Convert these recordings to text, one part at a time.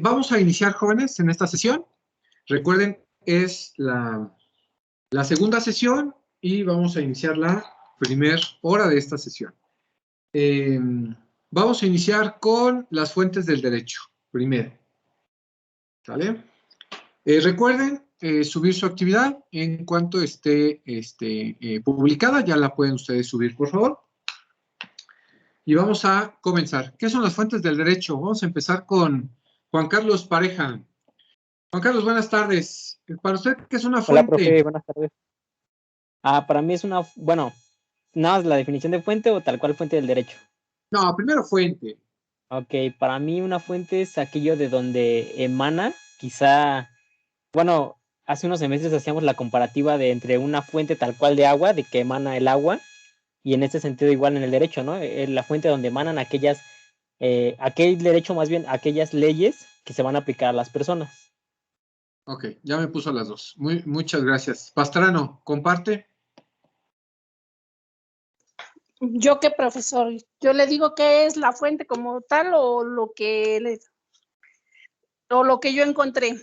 Vamos a iniciar, jóvenes, en esta sesión. Recuerden, es la segunda sesión y vamos a iniciar la primera hora de esta sesión. Vamos a iniciar con las fuentes del derecho, primero. ¿Sale? Recuerden subir su actividad en cuanto esté publicada. Ya la pueden ustedes subir, por favor. Y vamos a comenzar. ¿Qué son las fuentes del derecho? Vamos a empezar con Juan Carlos Pareja. Juan Carlos, buenas tardes. Para usted, ¿qué es una Hola, fuente? profe, buenas tardes. Para mí es bueno, nada más la definición de fuente o tal cual fuente del derecho. No, primero fuente. Ok, para mí una fuente es aquello de donde emana, quizá, bueno, hace unos semestres hacíamos la comparativa de entre una fuente tal cual de agua, de que emana el agua, y en este sentido igual en el derecho, ¿no? La fuente donde emanan aquel derecho más bien, aquellas leyes que se van a aplicar a las personas. Ok, ya me puso las dos. Muchas gracias. Pastrano, comparte. ¿Yo qué, profesor? Yo le digo qué es la fuente como tal o lo que yo encontré.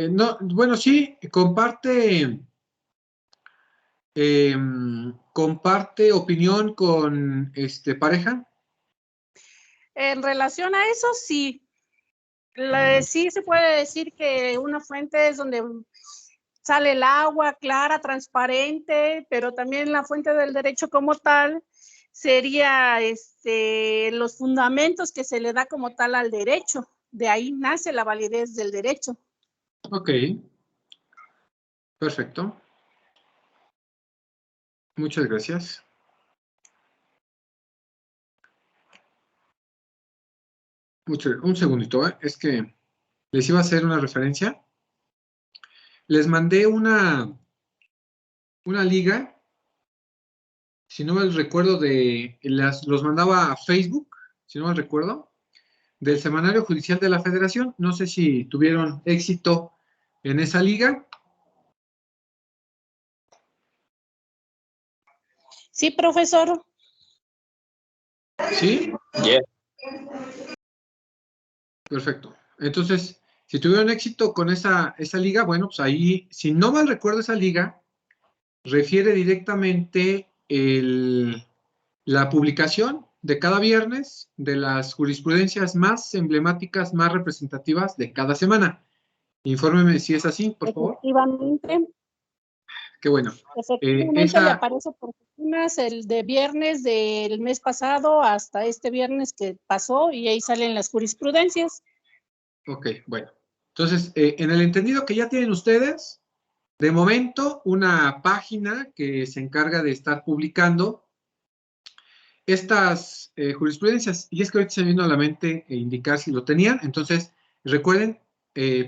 No, bueno, sí, comparte opinión con pareja. En relación a eso, sí. Sí se puede decir que una fuente es donde sale el agua clara, transparente, pero también la fuente del derecho como tal sería los fundamentos que se le da como tal al derecho. De ahí nace la validez del derecho. Ok, perfecto. Muchas gracias. Un segundito, es que les iba a hacer una referencia. Les mandé una liga, si no mal recuerdo, los mandaba a Facebook, si no mal recuerdo, del Semanario Judicial de la Federación. No sé si tuvieron éxito en esa liga. Sí, profesor. ¿Sí? Yeah. Perfecto. Entonces, si tuvieron éxito con esa liga, bueno, pues ahí, si no mal recuerdo, esa liga refiere directamente la publicación de cada viernes de las jurisprudencias más emblemáticas, más representativas de cada semana. Infórmeme si es así, por favor. Efectivamente. Qué bueno. Efectivamente, le aparece por semanas el de viernes del mes pasado hasta este viernes que pasó y ahí salen las jurisprudencias. Ok, bueno. Entonces, en el entendido que ya tienen ustedes, de momento, una página que se encarga de estar publicando estas jurisprudencias, y es que ahorita se me vino a la mente indicar si lo tenían. Entonces, recuerden,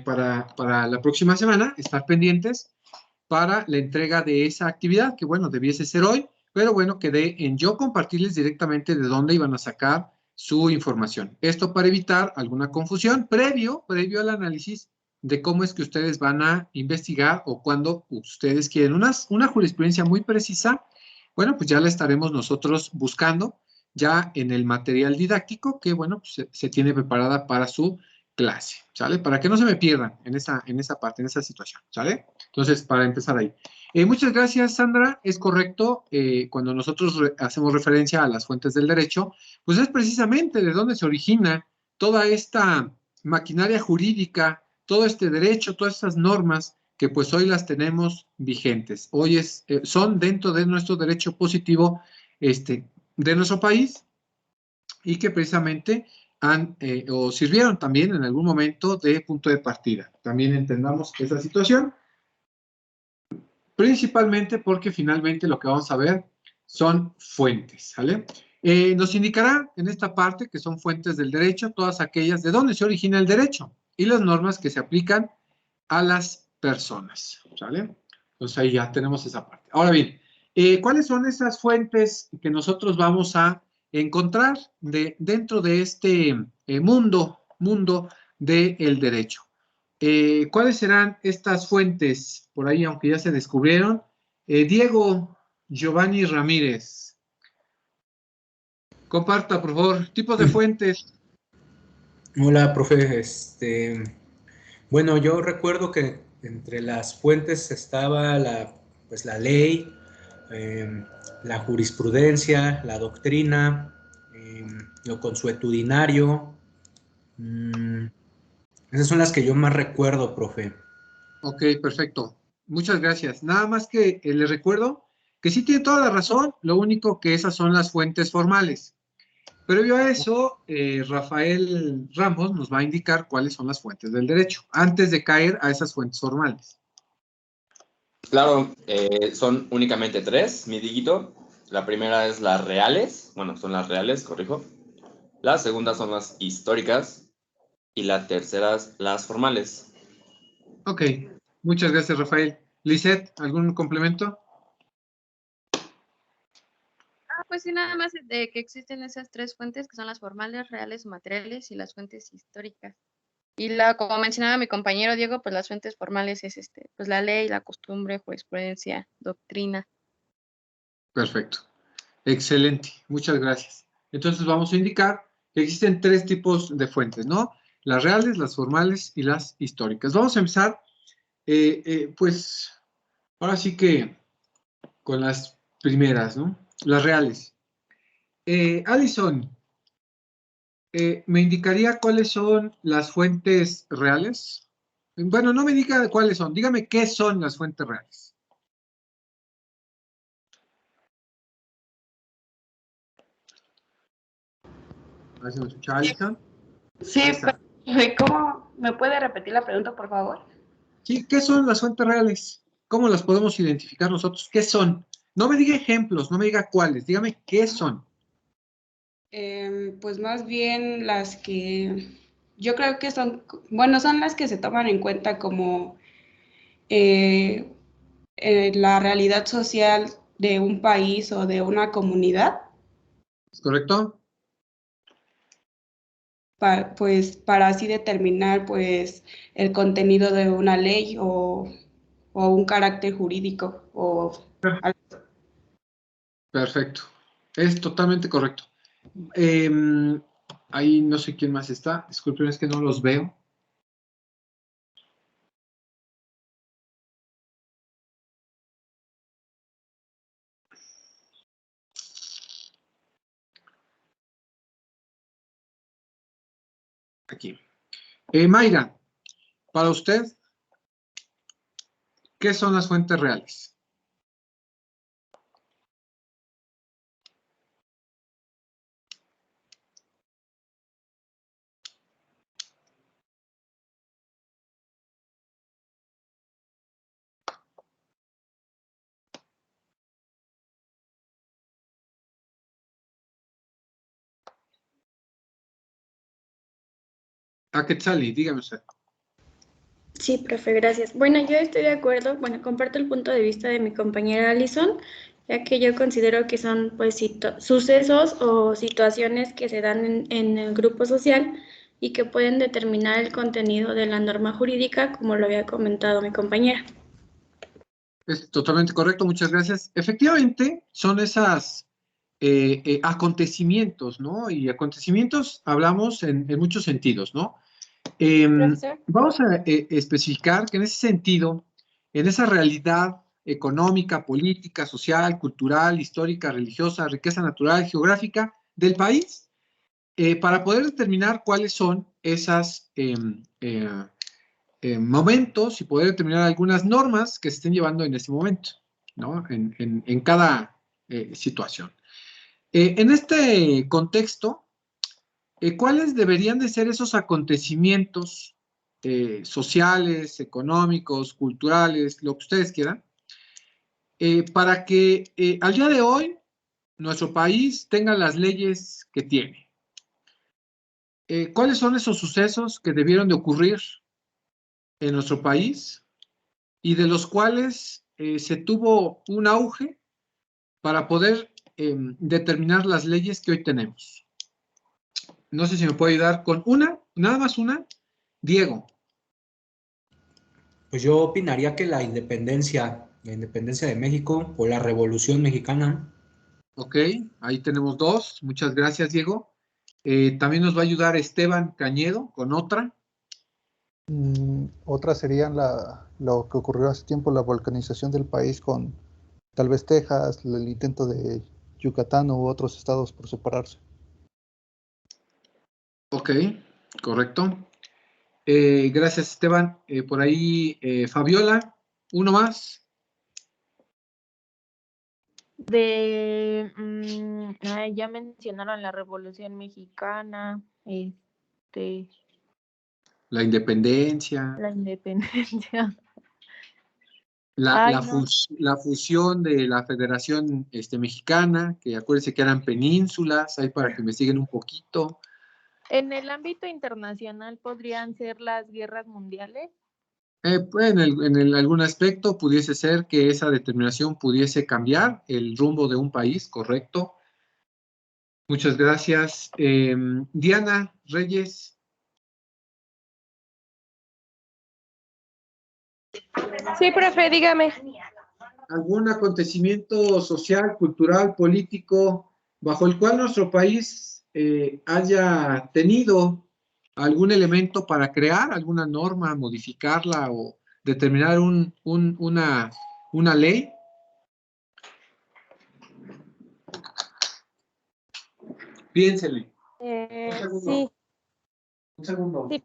para la próxima semana, estar pendientes para la entrega de esa actividad, que bueno, debiese ser hoy, pero bueno, quedé en yo compartirles directamente de dónde iban a sacar su información. Esto para evitar alguna confusión previo al análisis de cómo es que ustedes van a investigar o cuando ustedes quieren una jurisprudencia muy precisa. Bueno, pues ya la estaremos nosotros buscando ya en el material didáctico que, bueno, pues se tiene preparada para su clase, ¿sale? Para que no se me pierdan en esa parte, en esa situación, ¿sale? Entonces, para empezar ahí. Muchas gracias, Sandra. Es correcto, cuando nosotros hacemos referencia a las fuentes del derecho, pues es precisamente de dónde se origina toda esta maquinaria jurídica, todo este derecho, todas estas normas que pues hoy las tenemos vigentes. Hoy son dentro de nuestro derecho positivo de nuestro país y que precisamente o sirvieron también en algún momento de punto de partida. También entendamos esa situación, principalmente porque finalmente lo que vamos a ver son fuentes, ¿sale? Nos indicará en esta parte que son fuentes del derecho, todas aquellas de dónde se origina el derecho y las normas que se aplican a las personas, ¿sale? Entonces ahí ya tenemos esa parte. Ahora bien, ¿cuáles son esas fuentes que nosotros vamos a encontrar dentro de este mundo del derecho? ¿Cuáles serán estas fuentes? Por ahí, aunque ya se descubrieron. Diego Giovanni Ramírez. Comparta, por favor, tipos de fuentes. Hola, profe. Bueno, yo recuerdo que entre las fuentes estaba pues la ley, la jurisprudencia, la doctrina, lo consuetudinario. Esas son las que yo más recuerdo, profe. Ok, perfecto. Muchas gracias. Nada más que les recuerdo que sí tiene toda la razón, lo único que esas son las fuentes formales. Previo a eso, Rafael Ramos nos va a indicar cuáles son las fuentes del derecho, antes de caer a esas fuentes formales. Claro, son únicamente tres, mi Dieguito. La primera es las reales, bueno, son las reales, corrijo. La segunda son las históricas y la tercera las formales. Ok, muchas gracias, Rafael. Lisette, ¿algún complemento? Pues sí, nada más de que existen esas tres fuentes que son las formales, reales o materiales y las fuentes históricas. Y como mencionaba mi compañero Diego, pues las fuentes formales es pues la ley, la costumbre, jurisprudencia, doctrina. Perfecto. Excelente, muchas gracias. Entonces vamos a indicar que existen tres tipos de fuentes, ¿no? Las reales, las formales y las históricas. Vamos a empezar, pues, ahora sí que con las primeras, ¿no? Las reales. Alison, ¿me indicaría cuáles son las fuentes reales? Bueno, no me diga cuáles son, dígame qué son las fuentes reales. A ver si me escucha Alison. Sí, pero ¿cómo me puede repetir la pregunta, por favor? Sí, ¿qué son las fuentes reales? ¿Cómo las podemos identificar nosotros? ¿Qué son? No me diga ejemplos, no me diga cuáles, dígame qué son. Pues más bien las que yo creo que son, bueno, son las que se toman en cuenta como la realidad social de un país o de una comunidad, ¿Es correcto? pues para así determinar pues el contenido de una ley o un carácter jurídico o algo. Perfecto. Es totalmente correcto. Ahí no sé quién más está. Disculpen, es que no los veo. Aquí. Mayra, para usted, ¿qué son las fuentes reales? Quetzali, dígame usted. Sí, profe, gracias. Bueno, yo estoy de acuerdo, bueno, comparto el punto de vista de mi compañera Alison, ya que yo considero que son pues sucesos o situaciones que se dan en el grupo social y que pueden determinar el contenido de la norma jurídica, como lo había comentado mi compañera. Es totalmente correcto, muchas gracias. Efectivamente, son esas acontecimientos, ¿no? Y acontecimientos hablamos en muchos sentidos, ¿no? Profesor. Vamos a especificar que en ese sentido, en esa realidad económica, política, social, cultural, histórica, religiosa, riqueza natural, geográfica del país, para poder determinar cuáles son esos momentos y poder determinar algunas normas que se estén llevando en este momento, ¿no? En cada situación. En este contexto, ¿cuáles deberían de ser esos acontecimientos sociales, económicos, culturales, lo que ustedes quieran, para que al día de hoy nuestro país tenga las leyes que tiene? ¿Cuáles son esos sucesos que debieron de ocurrir en nuestro país y de los cuales se tuvo un auge para poder determinar las leyes que hoy tenemos? No sé si me puede ayudar con una, nada más una. Diego. Pues yo opinaría que la independencia de México o la Revolución Mexicana. Ok, ahí tenemos dos. Muchas gracias, Diego. También nos va a ayudar Esteban Cañedo con otra. Otras serían lo que ocurrió hace tiempo, la balcanización del país con tal vez Texas, el intento de Yucatán u otros estados por separarse. Ok, correcto. Gracias, Esteban. Por ahí, Fabiola, uno más. Ya mencionaron la Revolución Mexicana, La independencia. la independencia. La No. la fusión de la Federación Mexicana, que acuérdense que eran penínsulas, ahí para que investiguen un poquito. En el ámbito internacional podrían ser las guerras mundiales. Pues en algún aspecto pudiese ser que esa determinación pudiese cambiar el rumbo de un país, correcto. Muchas gracias. Diana Reyes. Sí, profe, dígame. ¿Algún acontecimiento social, cultural, político, bajo el cual nuestro país haya tenido algún elemento para crear alguna norma, modificarla o determinar una ley? Piénsele. Sí. Un segundo. Sí.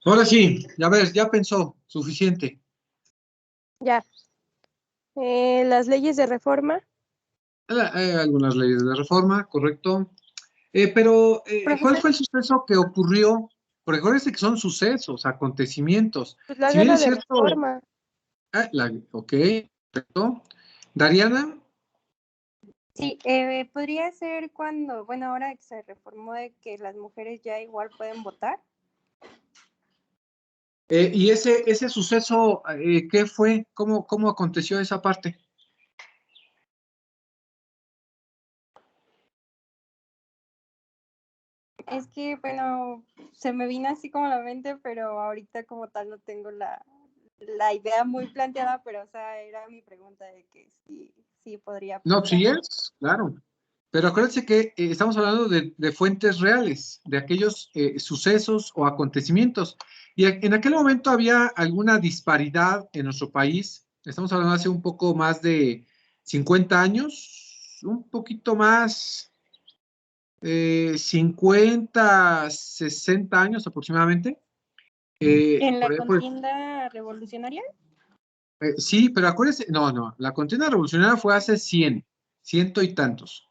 Ahora sí, ya ves, ya pensó, suficiente. Ya. Las leyes de reforma. Algunas leyes de reforma, correcto. Pero, ¿cuál fue el suceso que ocurrió? Porque acuérdense que son sucesos, acontecimientos. Pues la Si bien guerra es de cierto. reforma. Ok, perfecto. Dariana. Sí, podría ser cuando, bueno, ahora que se reformó de que las mujeres ya igual pueden votar. Y ese suceso, ¿qué fue? ¿Cómo aconteció esa parte? Es que, bueno, se me vino así como a la mente, pero ahorita como tal no tengo la idea muy planteada, pero o sea, era mi pregunta de que sí podría No, pasar. sí es, claro. Pero acuérdense que estamos hablando de fuentes reales, de aquellos sucesos o acontecimientos. Y en aquel momento había alguna disparidad en nuestro país. Estamos hablando hace un poco más de 50 años, un poquito más, 50, 60 años aproximadamente. ¿En la Pues, contienda revolucionaria? sí, pero acuérdense, no, la contienda revolucionaria fue hace 100, ciento y tantos.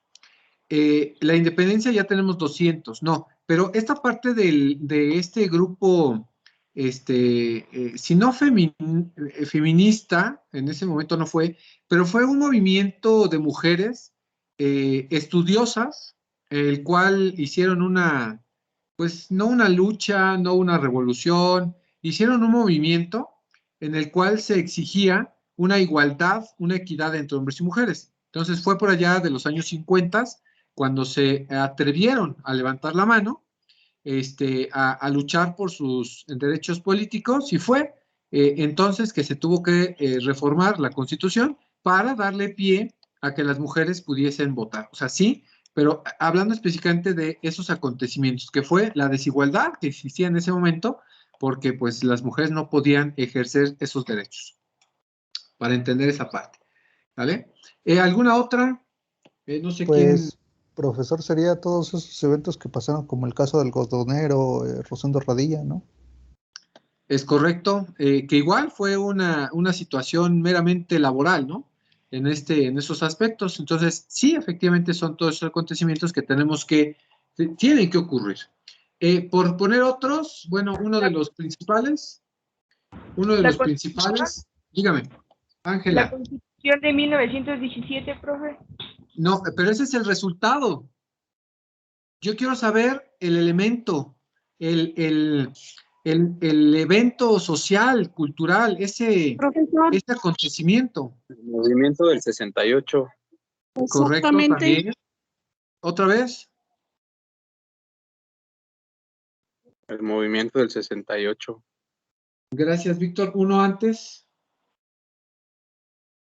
La independencia ya tenemos 200, no, pero esta parte de este grupo, si no feminista, en ese momento no fue, pero fue un movimiento de mujeres estudiosas, el cual hicieron pues no una lucha, no una revolución, hicieron un movimiento en el cual se exigía una igualdad, una equidad entre hombres y mujeres. Entonces fue por allá de los años 50 cuando se atrevieron a levantar la mano, a luchar por sus derechos políticos, y fue entonces que se tuvo que reformar la Constitución para darle pie a que las mujeres pudiesen votar. O sea, sí, pero hablando específicamente de esos acontecimientos, que fue la desigualdad que existía en ese momento, porque pues las mujeres no podían ejercer esos derechos, para entender esa parte, ¿vale? ¿Alguna otra? No sé quién. Pues, profesor, sería todos esos eventos que pasaron, como el caso del algodonero, Rosendo Radilla, ¿no? Es correcto, que igual fue una situación meramente laboral, ¿no? En esos aspectos. Entonces, sí, efectivamente son todos esos acontecimientos que tienen que ocurrir. Por poner otros, bueno, uno de los principales, dígame, Ángela. La Constitución de 1917, profe. No, pero ese es el resultado. Yo quiero saber el elemento, el evento social, cultural, ese acontecimiento. El movimiento del 68. Correcto, también. ¿Otra vez? El movimiento del 68. Gracias, Víctor. Uno antes.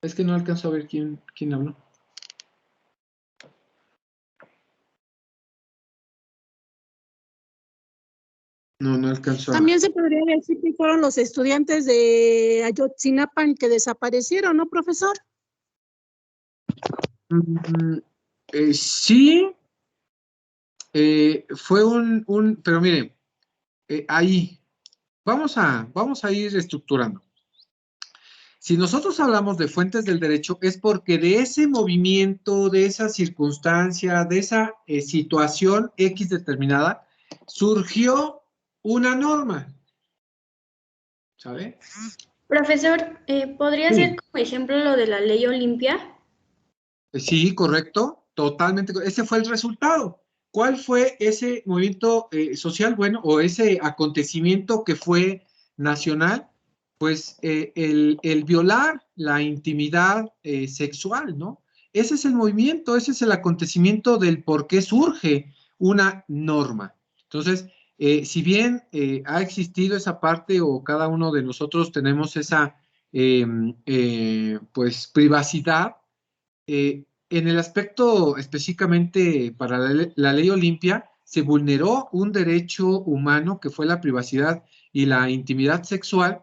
Es que no alcanzo a ver quién habló. No alcanzó. También se podría decir que fueron los estudiantes de Ayotzinapan que desaparecieron, ¿no, profesor? Sí. Fue pero miren, ahí vamos a ir estructurando. Si nosotros hablamos de fuentes del derecho, es porque de ese movimiento, de esa circunstancia, de esa situación X determinada, surgió una norma, ¿sabe? Profesor, ¿podría ser como ejemplo lo de la ley Olimpia? Sí, correcto, totalmente. Ese fue el resultado. ¿Cuál fue ese movimiento social, bueno, o ese acontecimiento que fue nacional? Pues el violar la intimidad sexual, ¿no? Ese es el movimiento, ese es el acontecimiento del por qué surge una norma. Entonces, si bien ha existido esa parte o cada uno de nosotros tenemos esa, pues, privacidad, en el aspecto específicamente para la ley Olimpia, se vulneró un derecho humano que fue la privacidad y la intimidad sexual,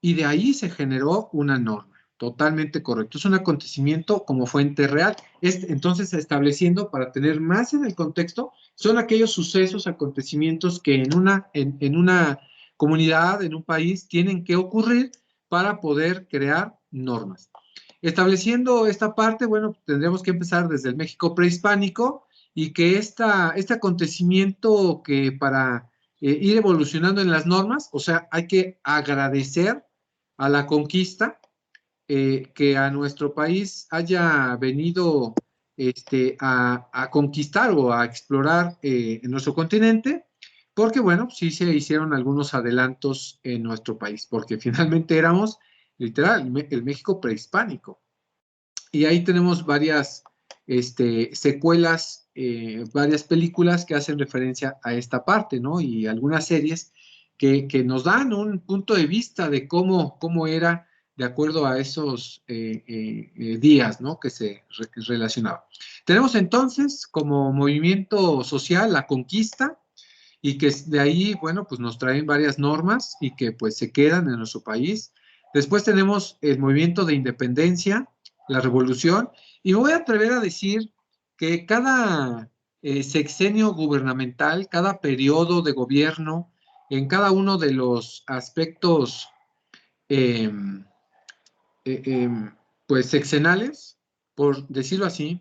y de ahí se generó una norma. Totalmente correcto. Es un acontecimiento como fuente real. Entonces, estableciendo, para tener más en el contexto, son aquellos sucesos, acontecimientos que en una comunidad, en un país, tienen que ocurrir para poder crear normas. Estableciendo esta parte, bueno, tendremos que empezar desde el México prehispánico y que este acontecimiento que para ir evolucionando en las normas, o sea, hay que agradecer a la conquista, que a nuestro país haya venido a conquistar o a explorar en nuestro continente, porque bueno, sí se hicieron algunos adelantos en nuestro país, porque finalmente éramos literal el México prehispánico. Y ahí tenemos varias secuelas, varias películas que hacen referencia a esta parte, ¿no? Y algunas series que nos dan un punto de vista de cómo era de acuerdo a esos días, ¿no? Que se relacionaban. Tenemos entonces como movimiento social la conquista, y que de ahí, bueno, pues nos traen varias normas y que pues se quedan en nuestro país. Después tenemos el movimiento de independencia, la revolución, y me voy a atrever a decir que cada sexenio gubernamental, cada periodo de gobierno, en cada uno de los aspectos pues sexenales, por decirlo así,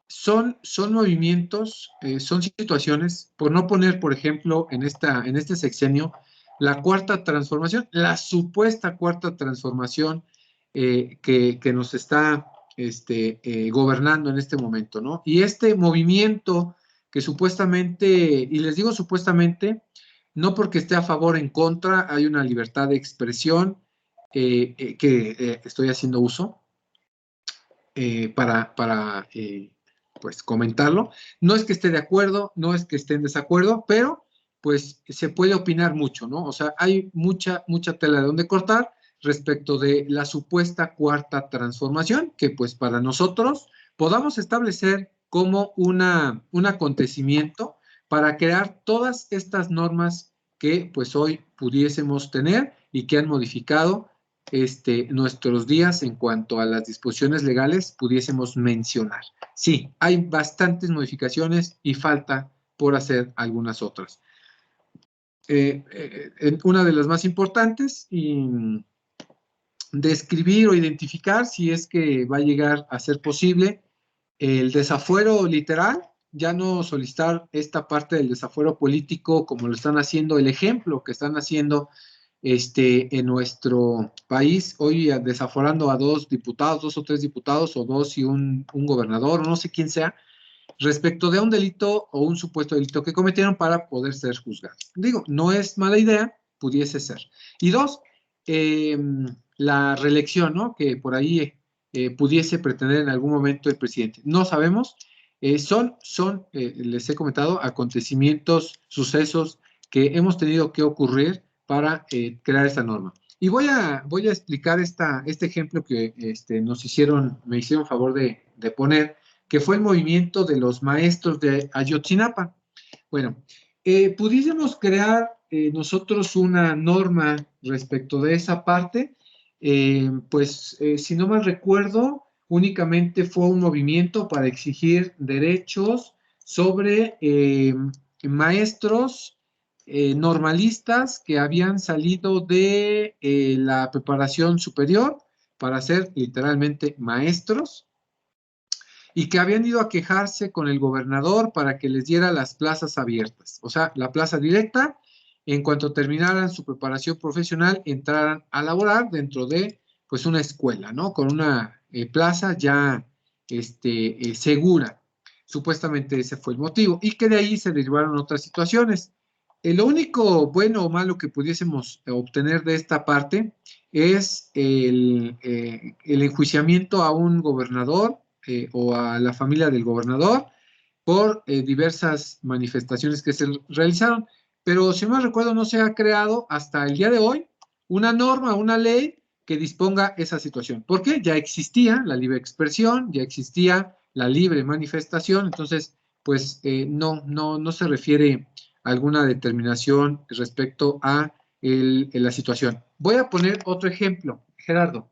son movimientos, son situaciones, por no poner, por ejemplo, en este sexenio, la cuarta transformación, la supuesta cuarta transformación que nos está gobernando en este momento, ¿no? Y este movimiento que supuestamente, y les digo supuestamente, no porque esté a favor o en contra, hay una libertad de expresión que estoy haciendo uso para pues comentarlo. No es que esté de acuerdo, no es que esté en desacuerdo, pero pues se puede opinar mucho, ¿no? O sea, hay mucha tela de donde cortar respecto de la supuesta cuarta transformación, que pues para nosotros, podamos establecer como un acontecimiento para crear todas estas normas que pues hoy pudiésemos tener y que han modificado nuestros días en cuanto a las disposiciones legales pudiésemos mencionar. Sí, hay bastantes modificaciones y falta por hacer algunas otras. Una de las más importantes, describir o identificar, si es que va a llegar a ser posible, el desafuero literal, ya no solicitar esta parte del desafuero político como lo están haciendo, el ejemplo que están haciendo en nuestro país, hoy desaforando a 2 diputados, 2 o 3 diputados, o 2 y un gobernador, o no sé quién sea, respecto de un delito o un supuesto delito que cometieron para poder ser juzgados. Digo, no es mala idea, pudiese ser. Y 2, la reelección, ¿no? Que por ahí pudiese pretender en algún momento el presidente. No sabemos, les he comentado, acontecimientos, sucesos que hemos tenido que ocurrir para crear esta norma. Y voy a explicar este ejemplo que me hicieron favor de poner, que fue el movimiento de los maestros de Ayotzinapa. Bueno, pudiésemos crear nosotros una norma respecto de esa parte, si no mal recuerdo, únicamente fue un movimiento para exigir derechos sobre maestros normalistas que habían salido de la preparación superior para ser literalmente maestros y que habían ido a quejarse con el gobernador para que les diera las plazas abiertas, o sea, la plaza directa, en cuanto terminaran su preparación profesional, entraran a laborar dentro de, pues, una escuela, ¿no? Con una plaza ya segura. Supuestamente ese fue el motivo, y que de ahí se derivaron otras situaciones. Lo único bueno o malo que pudiésemos obtener de esta parte es el enjuiciamiento a un gobernador o a la familia del gobernador por diversas manifestaciones que se realizaron. Pero si no me recuerdo, no se ha creado hasta el día de hoy una norma, una ley que disponga esa situación. ¿Por qué? Ya existía la libre expresión, ya existía la libre manifestación, entonces, pues no se refiere a alguna determinación respecto a la situación. Voy a poner otro ejemplo, Gerardo.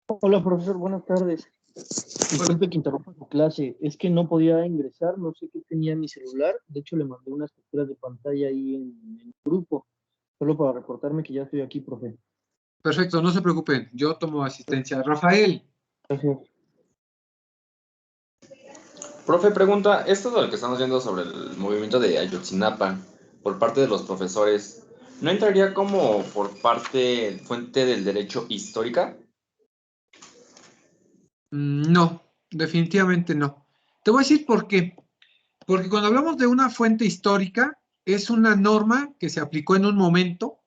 Hola, profesor, buenas tardes. Disculpe que interrumpa su clase, es que no podía ingresar, no sé qué tenía mi celular, de hecho le mandé unas capturas de pantalla ahí en el grupo, solo para reportarme que ya estoy aquí, profe. Perfecto, no se preocupen, yo tomo asistencia. Rafael. Gracias. Profe, pregunta, esto de lo que estamos viendo sobre el movimiento de Ayotzinapa por parte de los profesores, ¿no entraría como por fuente del derecho histórica? No, definitivamente no. Te voy a decir por qué. Porque cuando hablamos de una fuente histórica, es una norma que se aplicó en un momento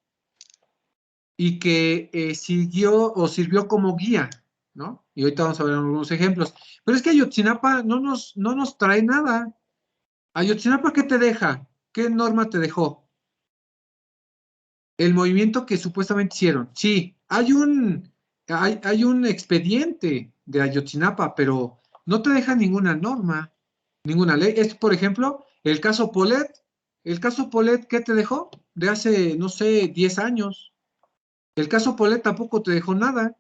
y que sirvió como guía, ¿no? Y ahorita vamos a ver algunos ejemplos. Pero es que Ayotzinapa no nos trae nada. Ayotzinapa, ¿qué te deja? ¿Qué norma te dejó? El movimiento que supuestamente hicieron. Sí, hay un expediente de Ayotzinapa, pero no te deja ninguna norma, ninguna ley. Es, por ejemplo, el caso Polet. El caso Polet, ¿qué te dejó? De hace, no sé, 10 años. El caso Polet tampoco te dejó nada.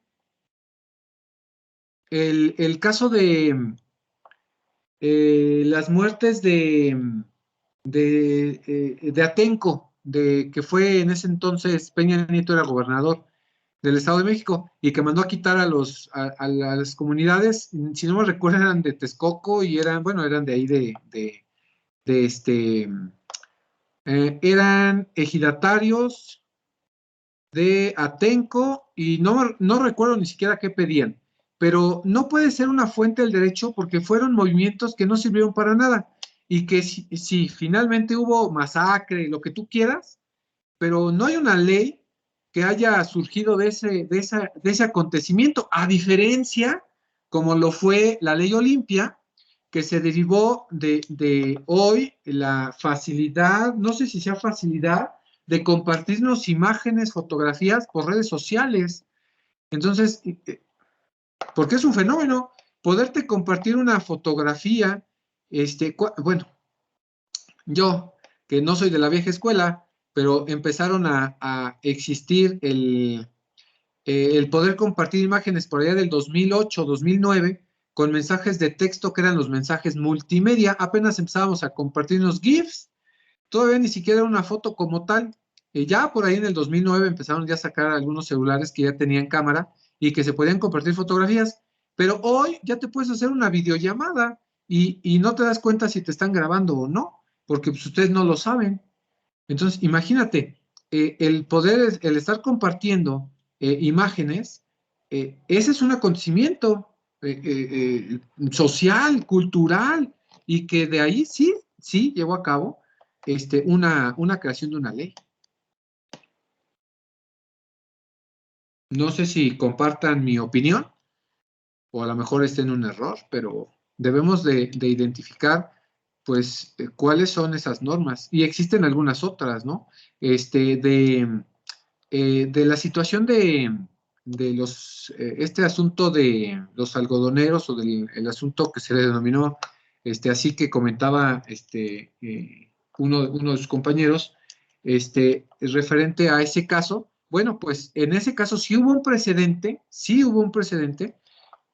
El caso de las muertes de Atenco, que fue en ese entonces Peña Nieto era gobernador del Estado de México y que mandó a quitar a las comunidades, si no me recuerdo, eran de Texcoco y eran de ahí eran ejidatarios de Atenco y no recuerdo ni siquiera qué pedían, pero no puede ser una fuente del derecho porque fueron movimientos que no sirvieron para nada y que si finalmente hubo masacre, lo que tú quieras, pero no hay una ley que haya surgido de ese acontecimiento, a diferencia como lo fue la ley Olimpia, que se derivó de hoy la facilidad, no sé si sea facilidad, de compartirnos imágenes, fotografías por redes sociales. Entonces, porque es un fenómeno. Poderte compartir una fotografía, bueno, yo, que no soy de la vieja escuela, pero empezaron a existir el poder compartir imágenes por allá del 2008, 2009, con mensajes de texto que eran los mensajes multimedia. Apenas empezábamos a compartirnos GIFs, todavía ni siquiera una foto como tal. Ya por ahí en el 2009 empezaron ya a sacar algunos celulares que ya tenían cámara y que se podían compartir fotografías, pero hoy ya te puedes hacer una videollamada y no te das cuenta si te están grabando o no, porque pues, ustedes no lo saben. Entonces, imagínate, el poder, el estar compartiendo imágenes, ese es un acontecimiento social, cultural, y que de ahí sí llevó a cabo una creación de una ley. No sé si compartan mi opinión, o a lo mejor estén en un error, pero debemos de identificar, pues, cuáles son esas normas. Y existen algunas otras, ¿no? De la situación de este asunto de los algodoneros, o el asunto que se le denominó, así que comentaba uno de sus compañeros, referente a ese caso. Bueno, pues en ese caso sí hubo un precedente,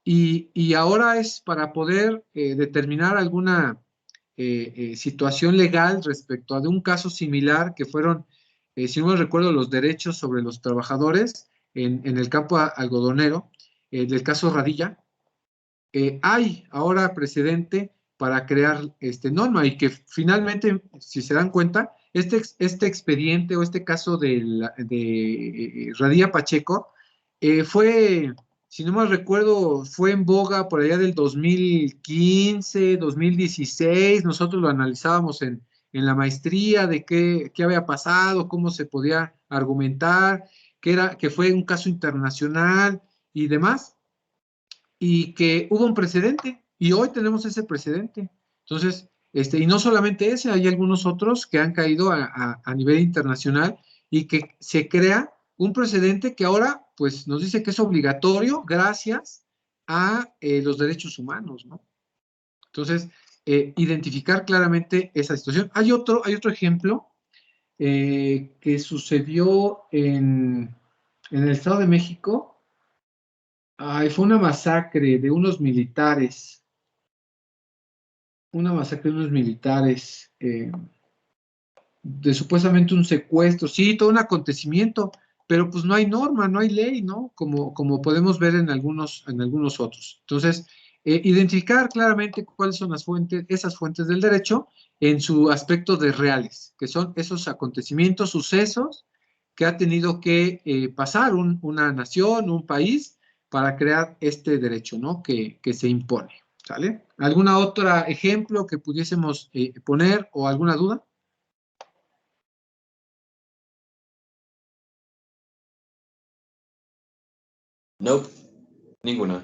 y ahora es para poder determinar alguna situación legal respecto a de un caso similar que fueron, si no me recuerdo, los derechos sobre los trabajadores en el campo algodonero, del caso Radilla. Hay ahora precedente para crear norma, y que finalmente, si se dan cuenta, este expediente o este caso de Radilla Pacheco fue, si no me recuerdo, fue en boga por allá del 2015, 2016. Nosotros lo analizábamos en la maestría de qué había pasado, cómo se podía argumentar, que fue un caso internacional y demás, y que hubo un precedente, y hoy tenemos ese precedente. Entonces, y no solamente ese, hay algunos otros que han caído a nivel internacional, y que se crea un precedente que ahora, pues, nos dice que es obligatorio gracias a los derechos humanos, ¿no? Entonces, identificar claramente esa situación. Hay otro ejemplo que sucedió en el Estado de México. Fue una masacre de unos militares. De supuestamente un secuestro, sí, todo un acontecimiento, pero pues no hay norma, no hay ley, ¿no? Como podemos ver en algunos otros. Entonces, identificar claramente cuáles son esas fuentes del derecho en su aspecto de reales, que son esos acontecimientos, sucesos que ha tenido que pasar una nación, un país, para crear este derecho, ¿no? Que se impone, ¿sale? ¿Alguna otra ejemplo que pudiésemos poner, o alguna duda? No, ninguna.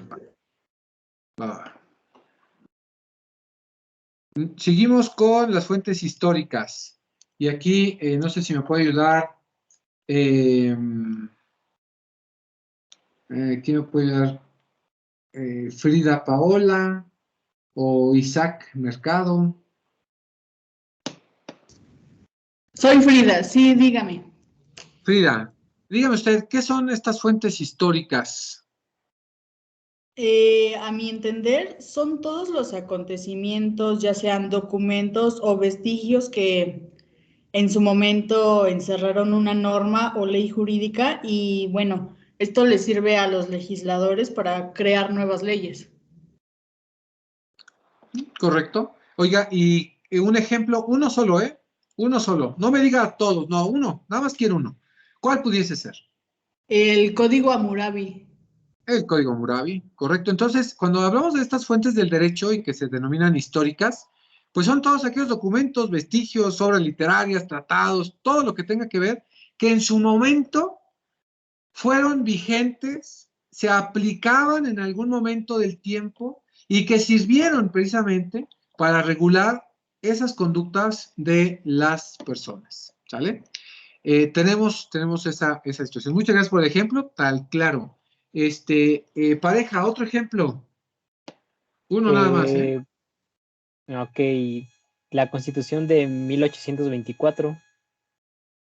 Seguimos con las fuentes históricas. Y aquí, no sé si me puede ayudar. ¿Quién me puede ayudar? Frida Paola o Isaac Mercado. Soy Frida, sí, dígame. Frida, dígame usted, ¿qué son estas fuentes históricas? A mi entender, son todos los acontecimientos, ya sean documentos o vestigios que en su momento encerraron una norma o ley jurídica, y bueno, esto les sirve a los legisladores para crear nuevas leyes. Correcto. Oiga, y un ejemplo, uno solo, ¿eh? Uno solo. No me diga todos, no, uno. Nada más quiero uno. ¿Cuál pudiese ser? El Código Hammurabi. El Código Hammurabi, correcto. Entonces, cuando hablamos de estas fuentes del derecho y que se denominan históricas, pues son todos aquellos documentos, vestigios, obras literarias, tratados, todo lo que tenga que ver, que en su momento fueron vigentes, se aplicaban en algún momento del tiempo, y que sirvieron precisamente para regular esas conductas de las personas, ¿sale? Tenemos esa situación. Muchas gracias por el ejemplo, tal claro. Pareja, otro ejemplo. Uno nada más, ¿eh? Ok, la Constitución de 1824.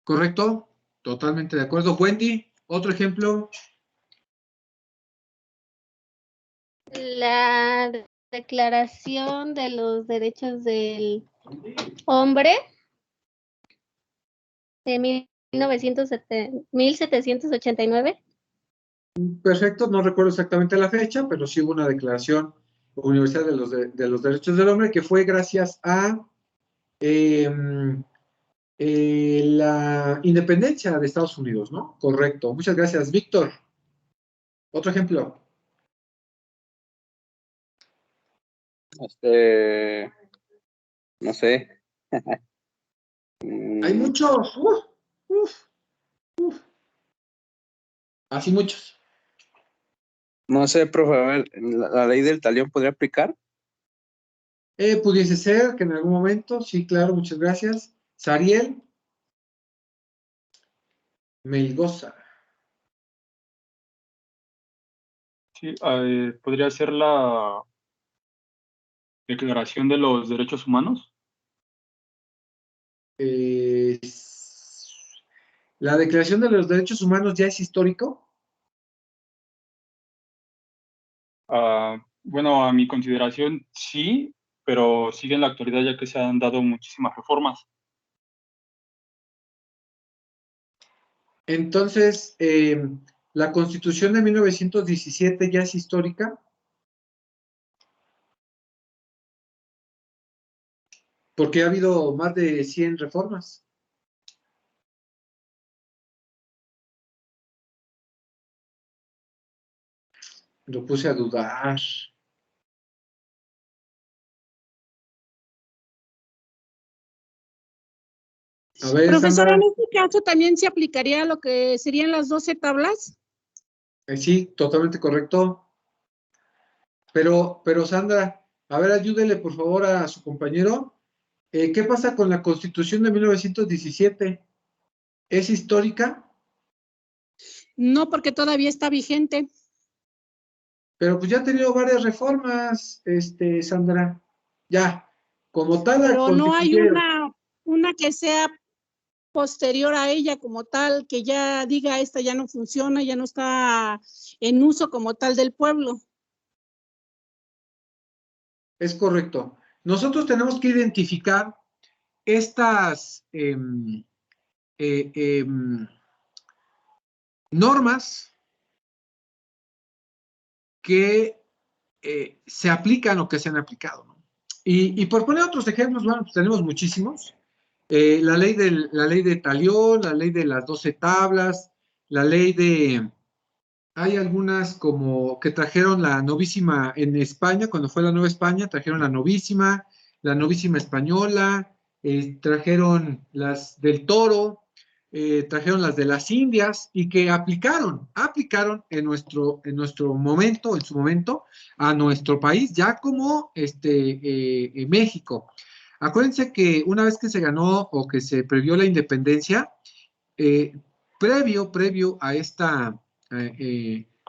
¿Correcto? Totalmente de acuerdo. Wendy, otro ejemplo. La Declaración de los Derechos del Hombre de 1789. Perfecto, no recuerdo exactamente la fecha, pero sí hubo una declaración universal de los derechos del hombre que fue gracias a la independencia de Estados Unidos, ¿no? Correcto. Muchas gracias. Víctor, otro ejemplo. No sé. Hay muchos. Así muchos. No sé, profe, a ver, ¿la ley del talión podría aplicar? Pudiese ser que en algún momento, sí, claro, muchas gracias. Sariel. Melgoza. Sí, podría ser la Declaración de los Derechos Humanos. ¿La Declaración de los Derechos Humanos ya es histórico? Bueno, a mi consideración sí, pero sigue en la actualidad ya que se han dado muchísimas reformas. Entonces, ¿la Constitución de 1917 ya es histórica? Porque ha habido más de 100 reformas. Lo puse a dudar. A ver, Profesora, Sandra. en este caso también se aplicaría lo que serían las 12 tablas. Sí, totalmente correcto. Pero Sandra, a ver, ayúdele por favor a su compañero. ¿Qué pasa con la Constitución de 1917? ¿Es histórica? No, porque todavía está vigente. Pero pues ya ha tenido varias reformas, Sandra. Ya, como tal la Pero no hay constituyeron. una que sea posterior a ella como tal, que ya diga esta ya no funciona, ya no está en uso como tal del pueblo. Es correcto. Nosotros tenemos que identificar estas normas que se aplican o que se han aplicado, ¿no? Y por poner otros ejemplos, bueno, pues tenemos muchísimos. La ley de Talión, la ley de las 12 tablas, la ley de... Hay algunas como que trajeron la novísima en España, cuando fue la Nueva España, trajeron la novísima española, trajeron las del Toro, trajeron las de las Indias y que aplicaron en nuestro momento, en su momento, a nuestro país, ya como México. Acuérdense que una vez que se ganó o que se previó la independencia, previo a esta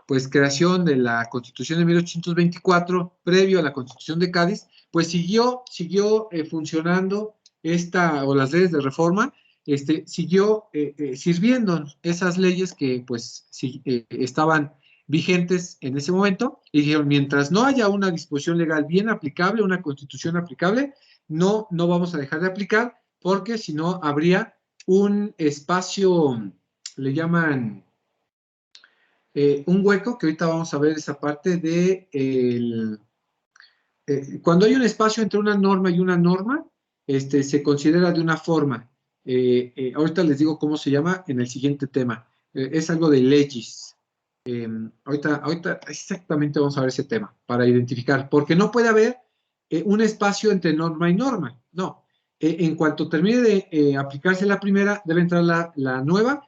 pues creación de la Constitución de 1824, previo a la Constitución de Cádiz, pues siguió funcionando o las leyes de reforma, siguió sirviendo esas leyes que pues estaban vigentes en ese momento, y dijeron, mientras no haya una disposición legal bien aplicable, una constitución aplicable, no vamos a dejar de aplicar, porque si no habría un espacio, le llaman un hueco, que ahorita vamos a ver esa parte de cuando hay un espacio entre una norma y una norma, se considera de una forma. Ahorita les digo cómo se llama en el siguiente tema. Es algo de legis. Ahorita exactamente vamos a ver ese tema para identificar, porque no puede haber un espacio entre norma y norma. No. En cuanto termine de aplicarse la primera, debe entrar la nueva,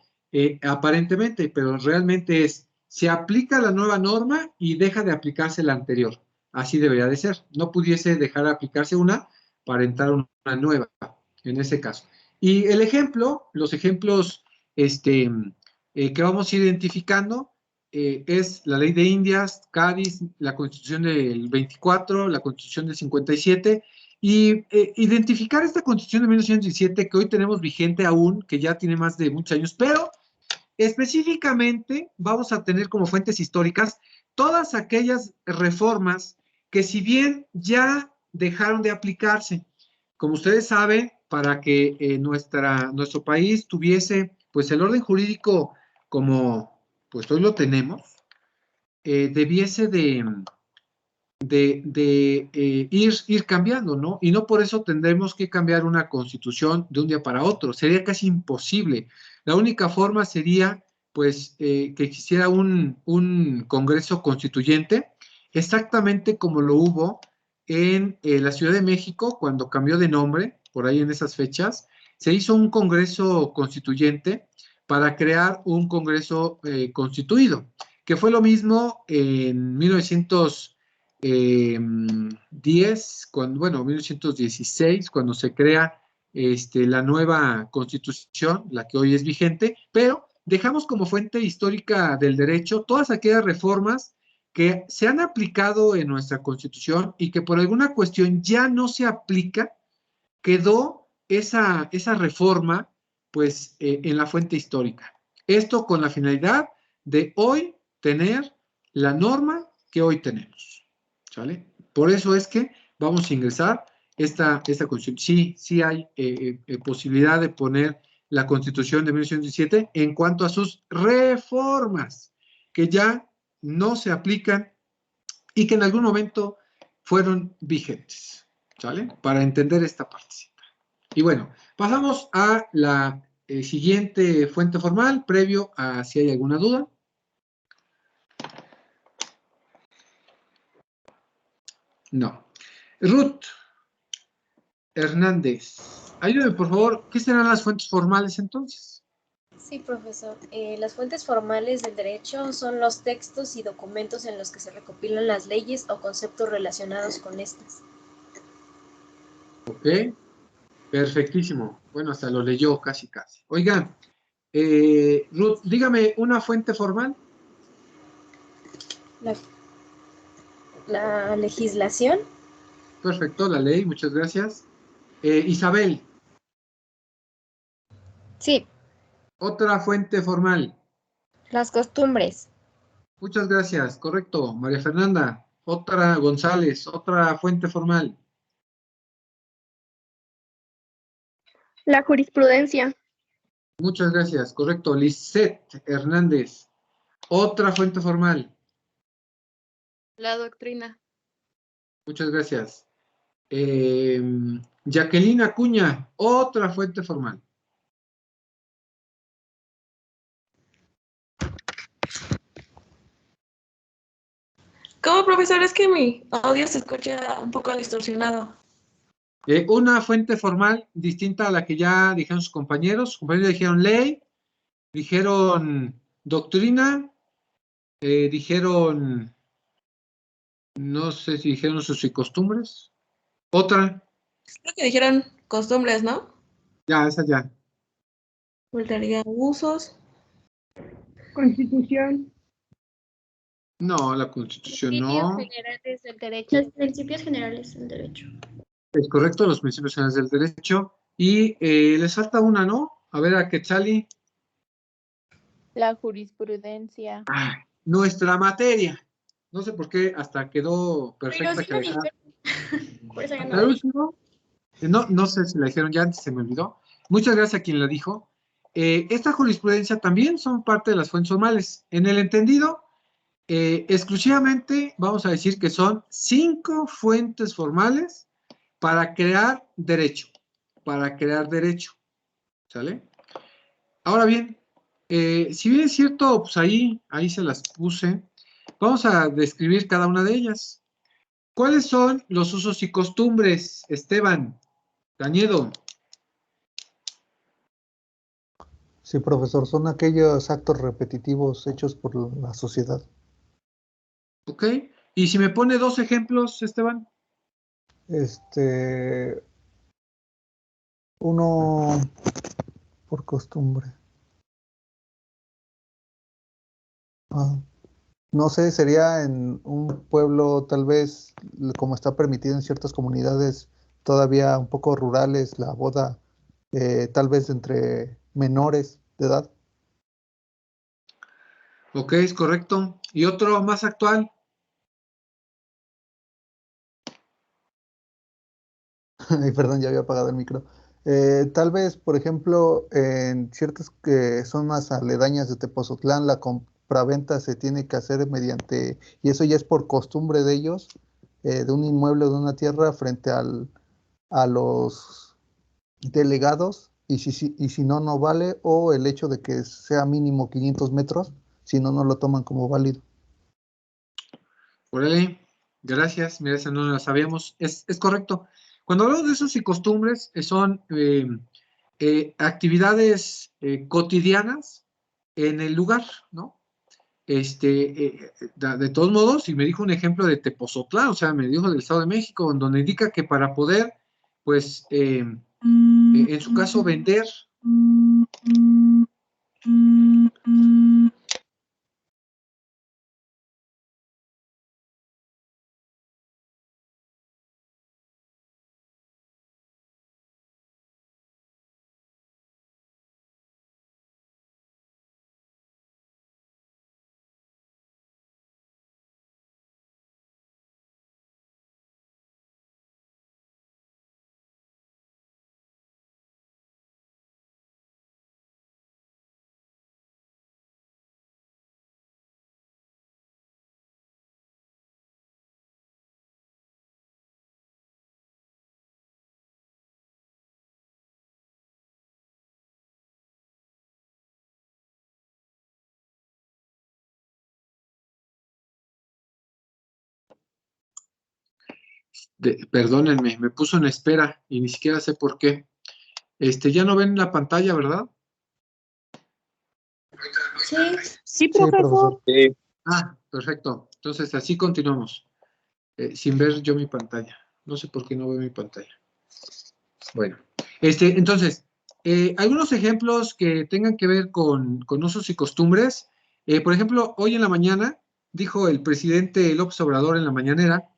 aparentemente, pero realmente se aplica la nueva norma y deja de aplicarse la anterior. Así debería de ser. No pudiese dejar de aplicarse una para entrar una nueva, en ese caso. Y los ejemplos que vamos a ir identificando, es la Ley de Indias, Cádiz, la Constitución del 24, la Constitución del 57, y identificar esta Constitución de 1917 que hoy tenemos vigente aún, que ya tiene más de muchos años, pero específicamente vamos a tener como fuentes históricas todas aquellas reformas que si bien ya dejaron de aplicarse, como ustedes saben, para que nuestro país tuviese pues el orden jurídico como pues hoy lo tenemos, debiese de ir cambiando, ¿no? Y no por eso tendremos que cambiar una constitución de un día para otro, sería casi imposible. La única forma sería, pues, que existiera un Congreso Constituyente, exactamente como lo hubo en la Ciudad de México, cuando cambió de nombre, por ahí en esas fechas, se hizo un Congreso Constituyente para crear un Congreso constituido, que fue lo mismo en 1910, bueno, 1916, cuando se crea la nueva Constitución, la que hoy es vigente, pero dejamos como fuente histórica del derecho todas aquellas reformas que se han aplicado en nuestra Constitución y que por alguna cuestión ya no se aplica, quedó esa reforma pues en la fuente histórica. Esto con la finalidad de hoy tener la norma que hoy tenemos, ¿sale? Por eso es que vamos a ingresar esta Constitución. Sí hay posibilidad de poner la Constitución de 1917 en cuanto a sus reformas, que ya no se aplican y que en algún momento fueron vigentes, ¿sale? Para entender esta parte. Y bueno, pasamos a la siguiente fuente formal, previo a si hay alguna duda. No. Ruth Hernández, ayúdeme por favor, ¿qué serán las fuentes formales entonces? Sí, profesor. Las fuentes formales del derecho son los textos y documentos en los que se recopilan las leyes o conceptos relacionados con estas. Ok, perfectísimo. Bueno, hasta lo leyó casi. Oigan, Ruth, dígame una fuente formal. La legislación. Perfecto, la ley, muchas gracias. Isabel. Sí. Otra fuente formal. Las costumbres. Muchas gracias, correcto. María Fernanda. Otra, González, otra fuente formal. La jurisprudencia. Muchas gracias, correcto. Lisette Hernández. Otra fuente formal. La doctrina. Muchas gracias. Jacqueline Acuña, otra fuente formal. ¿Cómo, profesor? Es que mi audio se escucha un poco distorsionado. Una fuente formal distinta a la que ya dijeron sus compañeros. Sus compañeros dijeron ley, dijeron doctrina, dijeron, no sé si dijeron sus costumbres. Otra. Creo que dijeron costumbres, ¿no? Ya, esa ya. Voltaría usos. Constitución. No, la Constitución Principios no. generales del derecho. Los principios generales del derecho. Es correcto, los principios generales del derecho. Y les falta una, ¿no? A ver, a Quetzali. La jurisprudencia. Nuestra materia. No sé por qué, hasta quedó perfecta. Pero sí que lo dejara. dijeron. Por eso ya Hasta no el lo dije. último. No sé si la dijeron ya, antes se me olvidó. Muchas gracias a quien la dijo. Esta jurisprudencia también son parte de las fuentes formales. En el entendido, exclusivamente vamos a decir que son 5 fuentes formales para crear derecho. ¿Sale? Ahora bien, si bien es cierto, pues ahí se las puse. Vamos a describir cada una de ellas. ¿Cuáles son los usos y costumbres, Esteban Cañedo? Sí, profesor, son aquellos actos repetitivos hechos por la sociedad. Ok. Y si me pone 2 ejemplos, Esteban. Uno por costumbre. No sé, sería en un pueblo tal vez, como está permitido en ciertas comunidades todavía un poco rurales, la boda tal vez entre menores de edad. Ok, es correcto. ¿Y otro más actual? Ay, perdón, ya había apagado el micro. Tal vez, por ejemplo, en ciertas zonas aledañas de Tepozotlán, la compraventa se tiene que hacer mediante, y eso ya es por costumbre de ellos, de un inmueble o de una tierra frente a los delegados, y si no, no vale, o el hecho de que sea mínimo 500 metros, si no, no lo toman como válido. Órale, gracias. Mira, esa no la sabíamos. Es correcto. Cuando hablamos de usos y costumbres, son actividades cotidianas en el lugar, ¿no? De todos modos, y me dijo un ejemplo de Tepozotlán, o sea, me dijo del Estado de México, en donde indica que para poder, pues, en su caso, vender. Perdónenme, me puso en espera y ni siquiera sé por qué. Ya no ven la pantalla, ¿verdad? Sí. Sí, profesor. Sí. Ah, perfecto. Entonces, así continuamos. Sin ver yo mi pantalla. No sé por qué no veo mi pantalla. Bueno, entonces, algunos ejemplos que tengan que ver con usos y costumbres. Por ejemplo, hoy en la mañana dijo el presidente López Obrador en la mañanera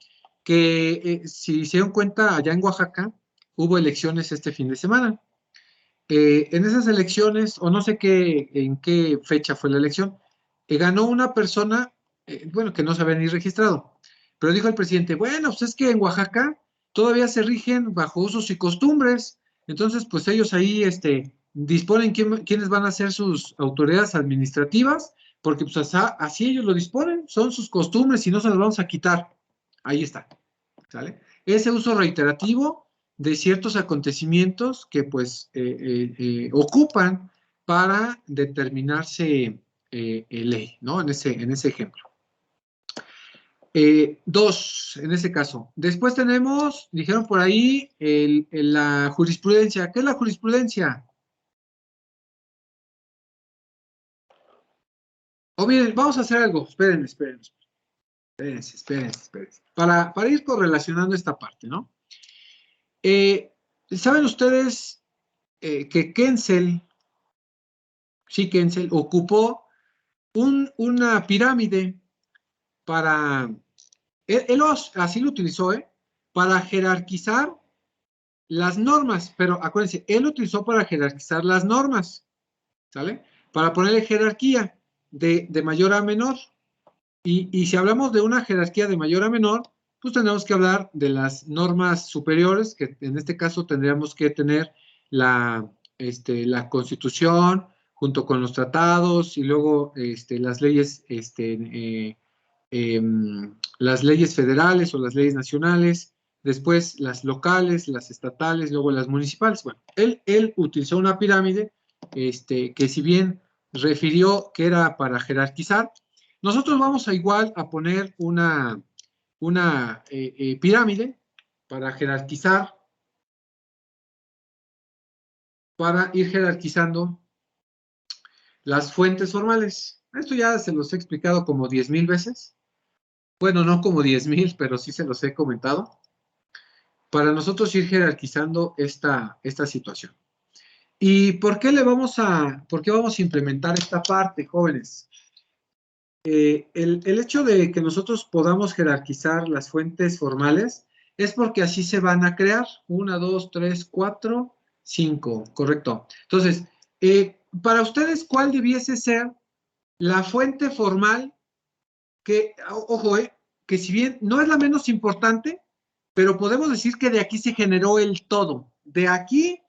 que si se dieron cuenta, allá en Oaxaca hubo elecciones este fin de semana. En esas elecciones, o no sé en qué fecha fue la elección, ganó una persona, bueno, que no se había ni registrado, pero dijo el presidente, bueno, pues es que en Oaxaca todavía se rigen bajo usos y costumbres, entonces pues ellos ahí disponen quiénes van a ser sus autoridades administrativas, porque pues así ellos lo disponen, son sus costumbres y no se las vamos a quitar. Ahí está, ¿sale? Ese uso reiterativo de ciertos acontecimientos que pues ocupan para determinarse ley, ¿no? En ese ejemplo. Dos, en ese caso. Después tenemos, dijeron por ahí, la jurisprudencia. ¿Qué es la jurisprudencia? O bien, vamos a hacer algo. Espérense. Para ir correlacionando esta parte, ¿no? ¿Saben ustedes que Kenzel ocupó una pirámide para, así lo utilizó, para jerarquizar las normas, pero acuérdense, él lo utilizó para jerarquizar las normas, ¿sale? Para ponerle jerarquía de mayor a menor. Y si hablamos de una jerarquía de mayor a menor, pues tenemos que hablar de las normas superiores, que en este caso tendríamos que tener la Constitución junto con los tratados y luego las leyes, las leyes federales o las leyes nacionales, después las locales, las estatales, luego las municipales. Bueno, él utilizó una pirámide que si bien refirió que era para jerarquizar, nosotros vamos igual a poner una pirámide para jerarquizar, para ir jerarquizando las fuentes formales. Esto ya se los he explicado como 10,000 veces. Bueno, no como 10,000, pero sí se los he comentado. Para nosotros ir jerarquizando esta situación. ¿Y por qué vamos a implementar esta parte, jóvenes? el hecho de que nosotros podamos jerarquizar las fuentes formales es porque así se van a crear. 1, 2, 3, 4, 5, correcto. Entonces, para ustedes, ¿cuál debiese ser la fuente formal que, ojo, que si bien no es la menos importante, pero podemos decir que de aquí se generó el todo? De aquí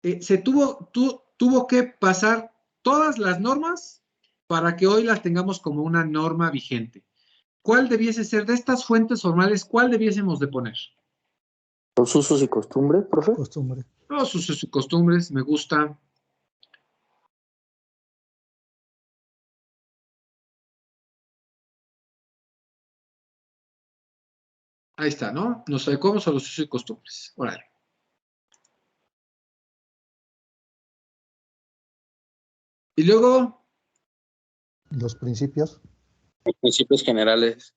se tuvo que pasar todas las normas para que hoy las tengamos como una norma vigente. ¿Cuál debiese ser de estas fuentes formales? ¿Cuál debiésemos de poner? Los usos y costumbres, profe. Costumbre. Los usos y costumbres, me gusta. Ahí está, ¿no? Nos adecuamos a los usos y costumbres. Órale. Y luego, Los principios. Los principios generales.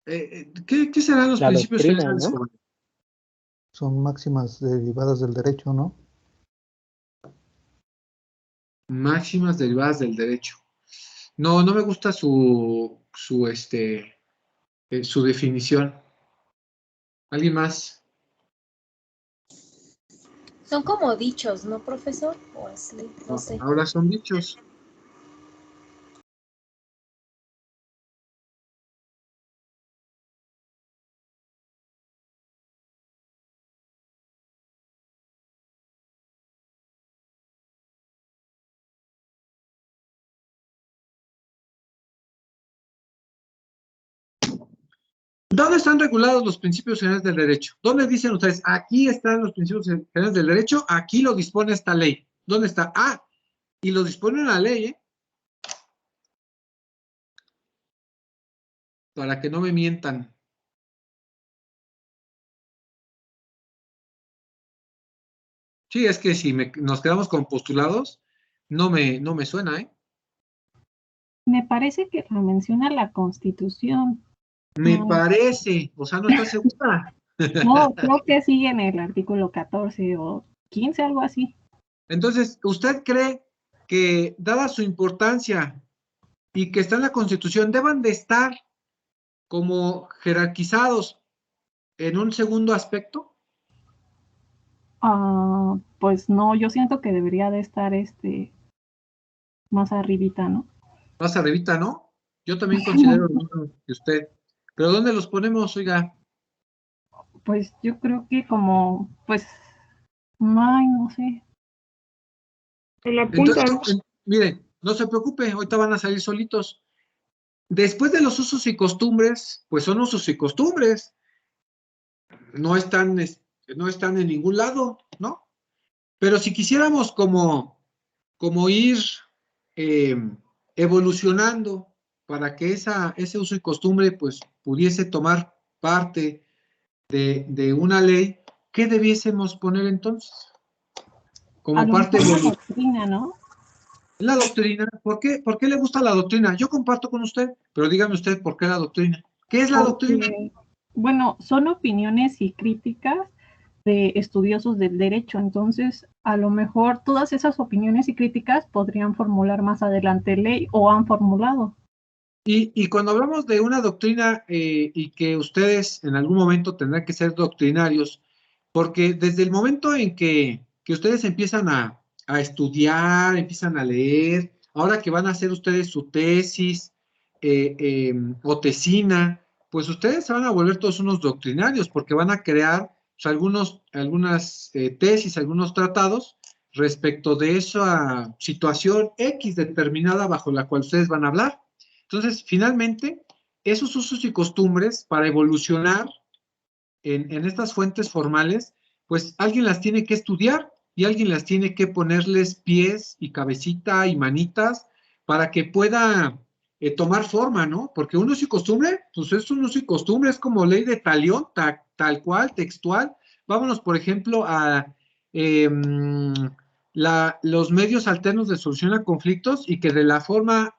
¿qué serán los La principios doctrina, generales? ¿no? Son máximas derivadas del derecho, ¿no? Máximas derivadas del derecho. No, no me gusta su definición. ¿Alguien más? Son como dichos, ¿no, profesor? O así, no sé. Ahora son dichos. ¿Dónde están regulados los principios generales del derecho? ¿Dónde dicen ustedes? Aquí están los principios generales del derecho, aquí lo dispone esta ley. ¿Dónde está? Ah, y lo dispone la ley, ¿eh? Para que no me mientan. Sí, es que si nos quedamos con postulados, no me suena, ¿eh? Me parece que lo menciona la Constitución. Me No, parece, o sea, ¿no estás segura? no, creo que sigue en el artículo 14 o 15, algo así. Entonces, ¿usted cree que, dada su importancia y que está en la Constitución, deban de estar como jerarquizados en un segundo aspecto? Pues no, yo siento que debería de estar más arribita, ¿no? Más arribita, ¿no? Yo también considero lo mismo que usted. ¿Pero dónde los ponemos, oiga? Pues yo creo que como, pues, ay, no sé. En la punta. Entonces, miren, no se preocupe, ahorita van a salir solitos. Después de los usos y costumbres, pues son usos y costumbres. No están en ningún lado, ¿no? Pero si quisiéramos como ir evolucionando para que ese uso y costumbre pues pudiese tomar parte de una ley, ¿qué debiésemos poner entonces? Como parte de la doctrina, ¿no? la doctrina. ¿Por qué le gusta la doctrina? Yo comparto con usted, pero dígame usted por qué la doctrina. ¿Qué es la doctrina? Bueno, son opiniones y críticas de estudiosos del derecho, entonces a lo mejor todas esas opiniones y críticas podrían formular más adelante ley o han formulado. Y cuando hablamos de una doctrina y que ustedes en algún momento tendrán que ser doctrinarios, porque desde el momento en que ustedes empiezan a estudiar, empiezan a leer, ahora que van a hacer ustedes su tesis o tesina, pues ustedes se van a volver todos unos doctrinarios, porque van a crear pues, algunas tesis, algunos tratados respecto de esa situación X determinada bajo la cual ustedes van a hablar. Entonces, finalmente, esos usos y costumbres para evolucionar en estas fuentes formales, pues alguien las tiene que estudiar y alguien las tiene que ponerles pies y cabecita y manitas para que pueda tomar forma, ¿no? Porque un uso y costumbre, pues es un uso y costumbre, es como ley de talión, tal cual, textual. Vámonos, por ejemplo, a los medios alternos de solución a conflictos y que de la forma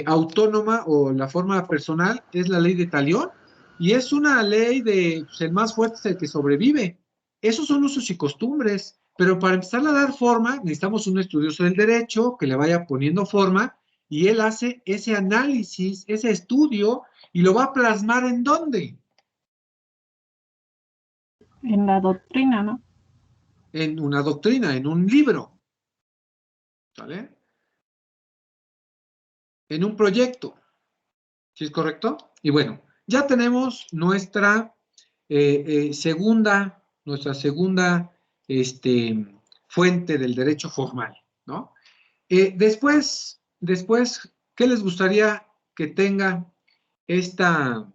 autónoma o la forma personal es la ley de talión. Y es una ley de, pues, el más fuerte es el que sobrevive. Esos son usos y costumbres, pero para empezar a dar forma necesitamos un estudioso del derecho que le vaya poniendo forma y él hace ese análisis, ese estudio, y lo va a plasmar ¿en dónde? En la doctrina, ¿no? En una doctrina, en un libro, ¿vale? En un proyecto, ¿sí es correcto? Y bueno, ya tenemos nuestra segunda fuente del derecho formal, ¿no? Después, ¿qué les gustaría que tenga esta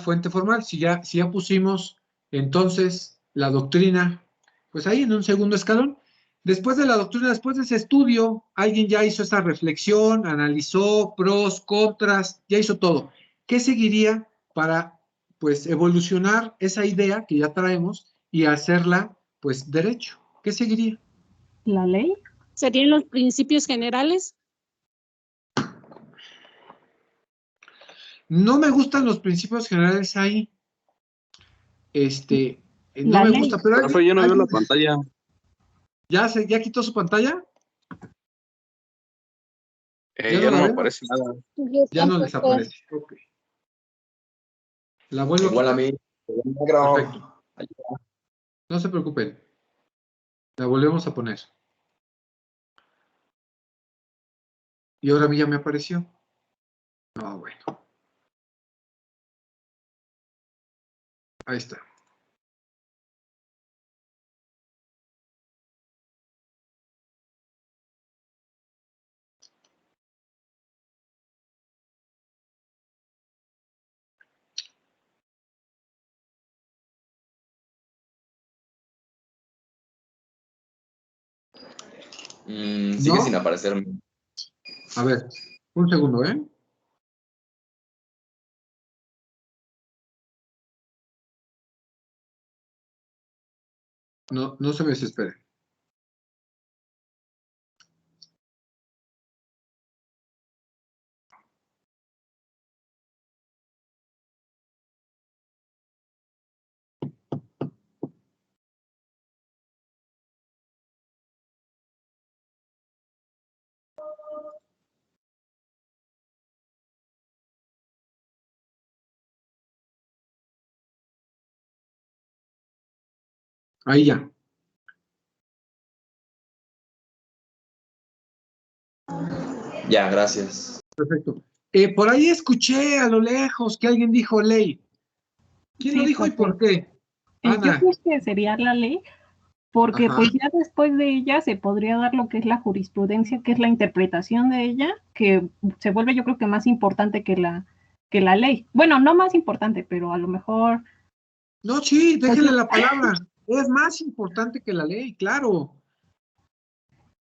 fuente formal? Si ya pusimos entonces la doctrina, pues ahí en un segundo escalón. Después de la doctrina, después de ese estudio, alguien ya hizo esa reflexión, analizó pros, contras, ya hizo todo. ¿Qué seguiría para, pues, evolucionar esa idea que ya traemos y hacerla, pues, derecho? ¿Qué seguiría? ¿La ley? ¿Serían los principios generales? No me gustan los principios generales ahí. No La me ley. gusta, pero Profe, yo no veo la pantalla. ¿Ya quitó su pantalla? Ya no me aparece nada. Ya no les aparece. Ok. La vuelvo Igual a mí. Negro. Perfecto. No se preocupen. La volvemos a poner. Y ahora a mí ya me apareció. Ah, bueno. Ahí está. Sigue ¿No? sin aparecerme. A ver, un segundo, ¿eh? No se me desespere. Ahí ya. Ya, gracias. Perfecto. Por ahí escuché a lo lejos que alguien dijo ley. ¿Quién lo dijo y por qué? Yo Ana. creo que sería la ley, porque Ajá. pues ya después de ella se podría dar lo que es la jurisprudencia, que es la interpretación de ella, que se vuelve yo creo que más importante que la ley. Bueno, no más importante, pero a lo mejor... No, sí, déjenle la palabra. Es más importante que la ley, claro.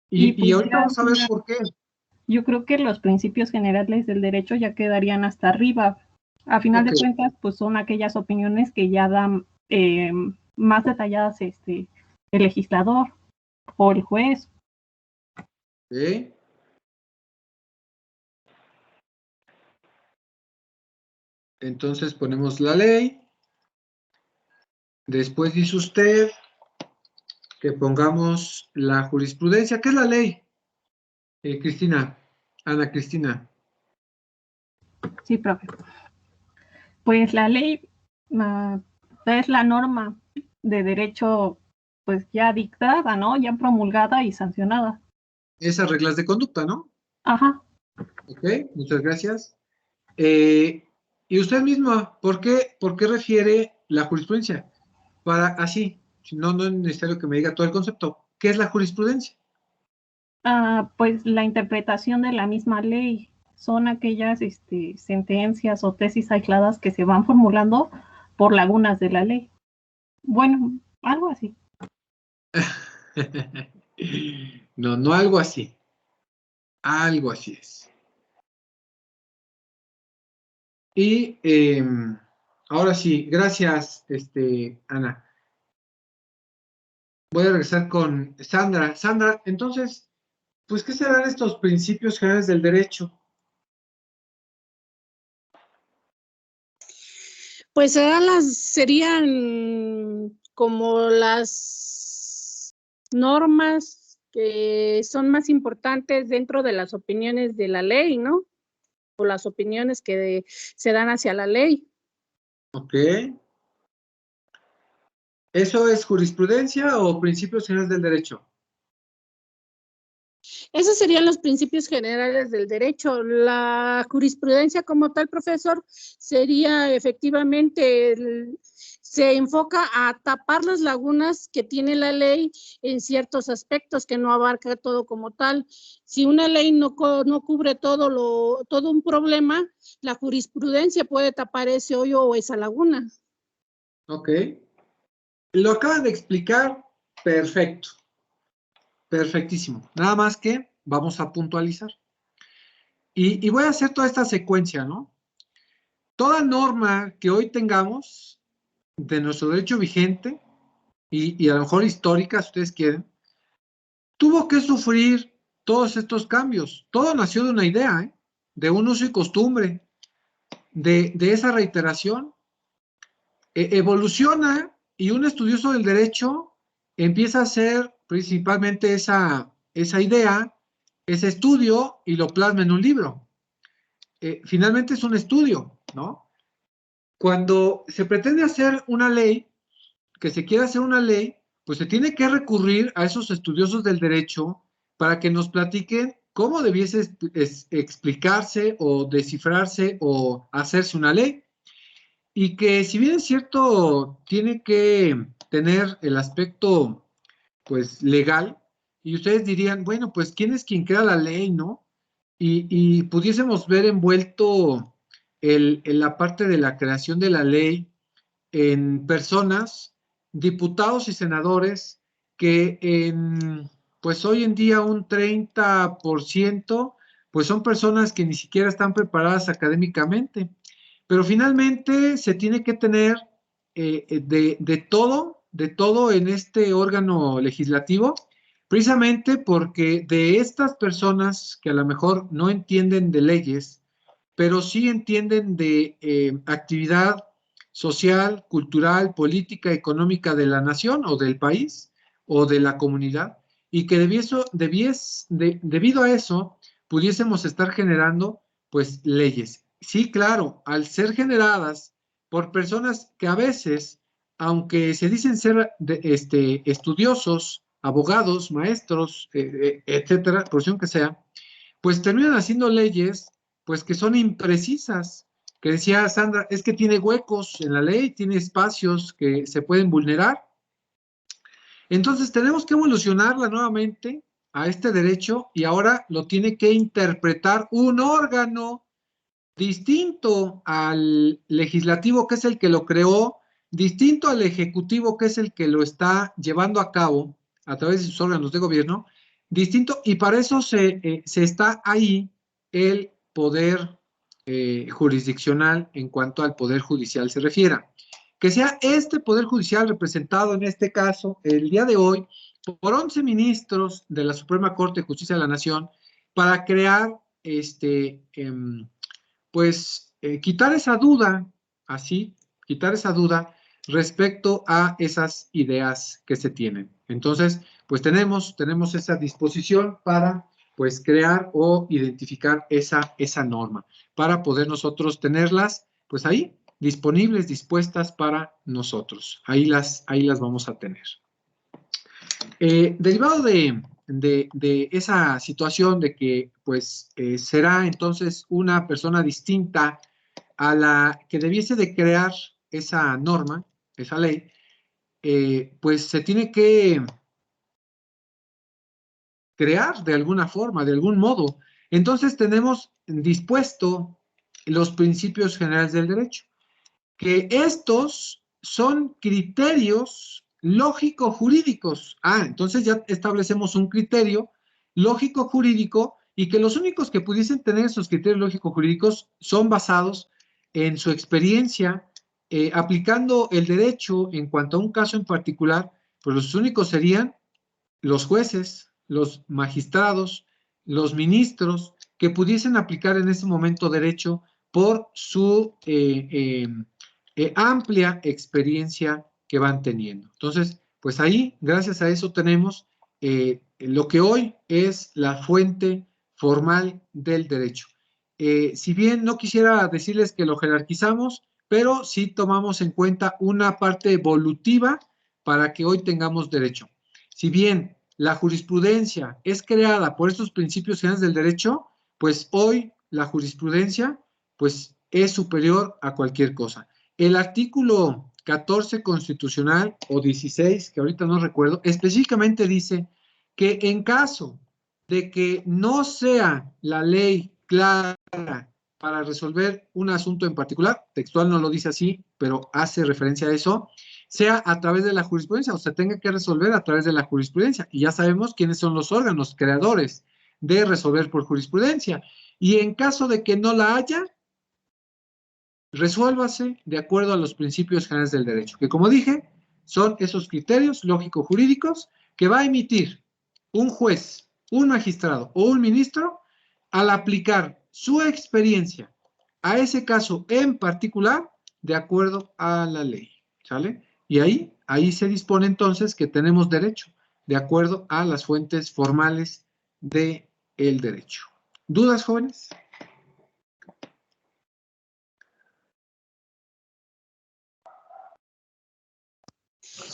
Y pues ahorita ya, vamos a ver por qué. yo creo que los principios generales del derecho ya quedarían hasta arriba. A final de cuentas, pues son aquellas opiniones que ya dan más detalladas el legislador o el juez. ¿Sí? Entonces ponemos la ley. Después dice usted que pongamos la jurisprudencia. ¿Qué es la ley? Cristina, Ana Cristina. Sí, profe. Pues la ley es la norma de derecho pues ya dictada, ¿no? Ya promulgada y sancionada. Esas reglas de conducta, ¿no? Ajá. Ok, muchas gracias. Y usted misma, ¿por qué refiere la jurisprudencia? Para así, no es necesario que me diga todo el concepto. ¿Qué es la jurisprudencia? Pues la interpretación de la misma ley. Son aquellas sentencias o tesis aisladas que se van formulando por lagunas de la ley. Bueno, algo así. No algo así. Algo así es. Y ahora sí, gracias, Ana. Voy a regresar con Sandra. Sandra, entonces, pues, ¿qué serán estos principios generales del derecho? Pues serían como las normas que son más importantes dentro de las opiniones de la ley, ¿no? O las opiniones que se dan hacia la ley. Ok. ¿Eso es jurisprudencia o principios generales del derecho? Esos serían los principios generales del derecho. La jurisprudencia como tal, profesor, sería efectivamente, se enfoca a tapar las lagunas que tiene la ley en ciertos aspectos, que no abarca todo como tal. Si una ley no cubre todo un problema, la jurisprudencia puede tapar ese hoyo o esa laguna. Ok. Lo acaban de explicar perfecto. Perfectísimo. Nada más que vamos a puntualizar. Y voy a hacer toda esta secuencia, ¿no? Toda norma que hoy tengamos de nuestro derecho vigente, y a lo mejor histórica, si ustedes quieren, tuvo que sufrir todos estos cambios. Todo nació de una idea, ¿eh? De un uso y costumbre, de esa reiteración. Evoluciona y un estudioso del derecho empieza a hacer principalmente esa idea, ese estudio, y lo plasma en un libro. Finalmente es un estudio, ¿no? Cuando se pretende hacer una ley, que se quiere hacer una ley, pues se tiene que recurrir a esos estudiosos del derecho para que nos platiquen cómo debiese explicarse o descifrarse o hacerse una ley. Y que, si bien es cierto, tiene que tener el aspecto, pues, legal, y ustedes dirían, bueno, pues, ¿quién es quien crea la ley, no? Y pudiésemos ver envuelto la parte de la creación de la ley en personas, diputados y senadores, que pues hoy en día un 30%, pues son personas que ni siquiera están preparadas académicamente. Pero finalmente se tiene que tener de todo en este órgano legislativo, precisamente porque de estas personas que a lo mejor no entienden de leyes, pero sí entienden de actividad social, cultural, política, económica de la nación o del país o de la comunidad, y que debido a eso pudiésemos estar generando pues leyes. Sí, claro, al ser generadas por personas que a veces, aunque se dicen ser estudiosos, abogados, maestros, etcétera, profesión que sea, pues terminan haciendo leyes pues que son imprecisas, que decía Sandra, es que tiene huecos en la ley, tiene espacios que se pueden vulnerar. Entonces tenemos que evolucionarla nuevamente a este derecho, y ahora lo tiene que interpretar un órgano distinto al legislativo, que es el que lo creó, distinto al ejecutivo, que es el que lo está llevando a cabo a través de sus órganos de gobierno, distinto, y para eso se está ahí el poder jurisdiccional en cuanto al poder judicial se refiera. Que sea este poder judicial representado en este caso, el día de hoy, por 11 ministros de la Suprema Corte de Justicia de la Nación, para crear quitar esa duda, quitar esa duda respecto a esas ideas que se tienen. Entonces, pues tenemos esa disposición para, pues, crear o identificar esa norma, para poder nosotros tenerlas, pues, ahí, disponibles, dispuestas para nosotros. Ahí las vamos a tener. Derivado de esa situación de que, pues, será entonces una persona distinta a la que debiese de crear esa norma, esa ley, pues se tiene que crear de alguna forma, de algún modo. Entonces tenemos dispuesto los principios generales del derecho, que estos son criterios lógico-jurídicos. Entonces ya establecemos un criterio lógico-jurídico, y que los únicos que pudiesen tener esos criterios lógico-jurídicos son basados en su experiencia aplicando el derecho en cuanto a un caso en particular. Pues los únicos serían los jueces, los magistrados, los ministros, que pudiesen aplicar en ese momento derecho por su amplia experiencia que van teniendo. Entonces, pues ahí, gracias a eso, tenemos lo que hoy es la fuente formal del derecho. Si bien no quisiera decirles que lo jerarquizamos, pero sí tomamos en cuenta una parte evolutiva para que hoy tengamos derecho. Si bien la jurisprudencia es creada por estos principios generales del derecho, pues hoy la jurisprudencia pues es superior a cualquier cosa. El artículo 14 constitucional o 16, que ahorita no recuerdo, específicamente dice que en caso de que no sea la ley clara para resolver un asunto en particular, textual no lo dice así, pero hace referencia a eso, sea a través de la jurisprudencia, o sea, tenga que resolver a través de la jurisprudencia. Y ya sabemos quiénes son los órganos creadores de resolver por jurisprudencia. Y en caso de que no la haya, resuélvase de acuerdo a los principios generales del derecho, que como dije, son esos criterios lógico-jurídicos que va a emitir un juez, un magistrado o un ministro al aplicar su experiencia a ese caso en particular de acuerdo a la ley, ¿sale? Y ahí se dispone entonces que tenemos derecho de acuerdo a las fuentes formales del derecho. ¿Dudas, jóvenes?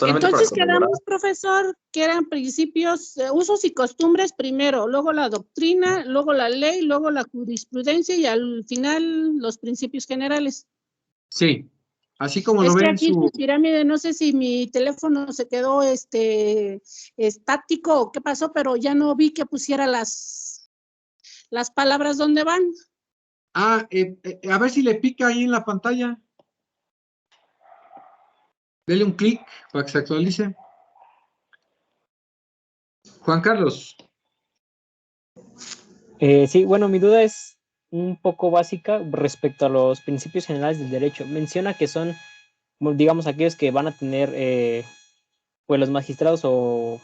Entonces quedamos, profesor, que eran principios, usos y costumbres primero, luego la doctrina, luego la ley, luego la jurisprudencia y al final los principios generales. Sí, así como lo Es que ven aquí en su pirámide, no sé si mi teléfono se quedó estático o qué pasó, pero ya no vi que pusiera las palabras donde van. A ver si le pica ahí en la pantalla. Dele un clic para que se actualice. Juan Carlos. Sí, bueno, mi duda es un poco básica respecto a los principios generales del derecho. Menciona que son, digamos, aquellos que van a tener pues los magistrados o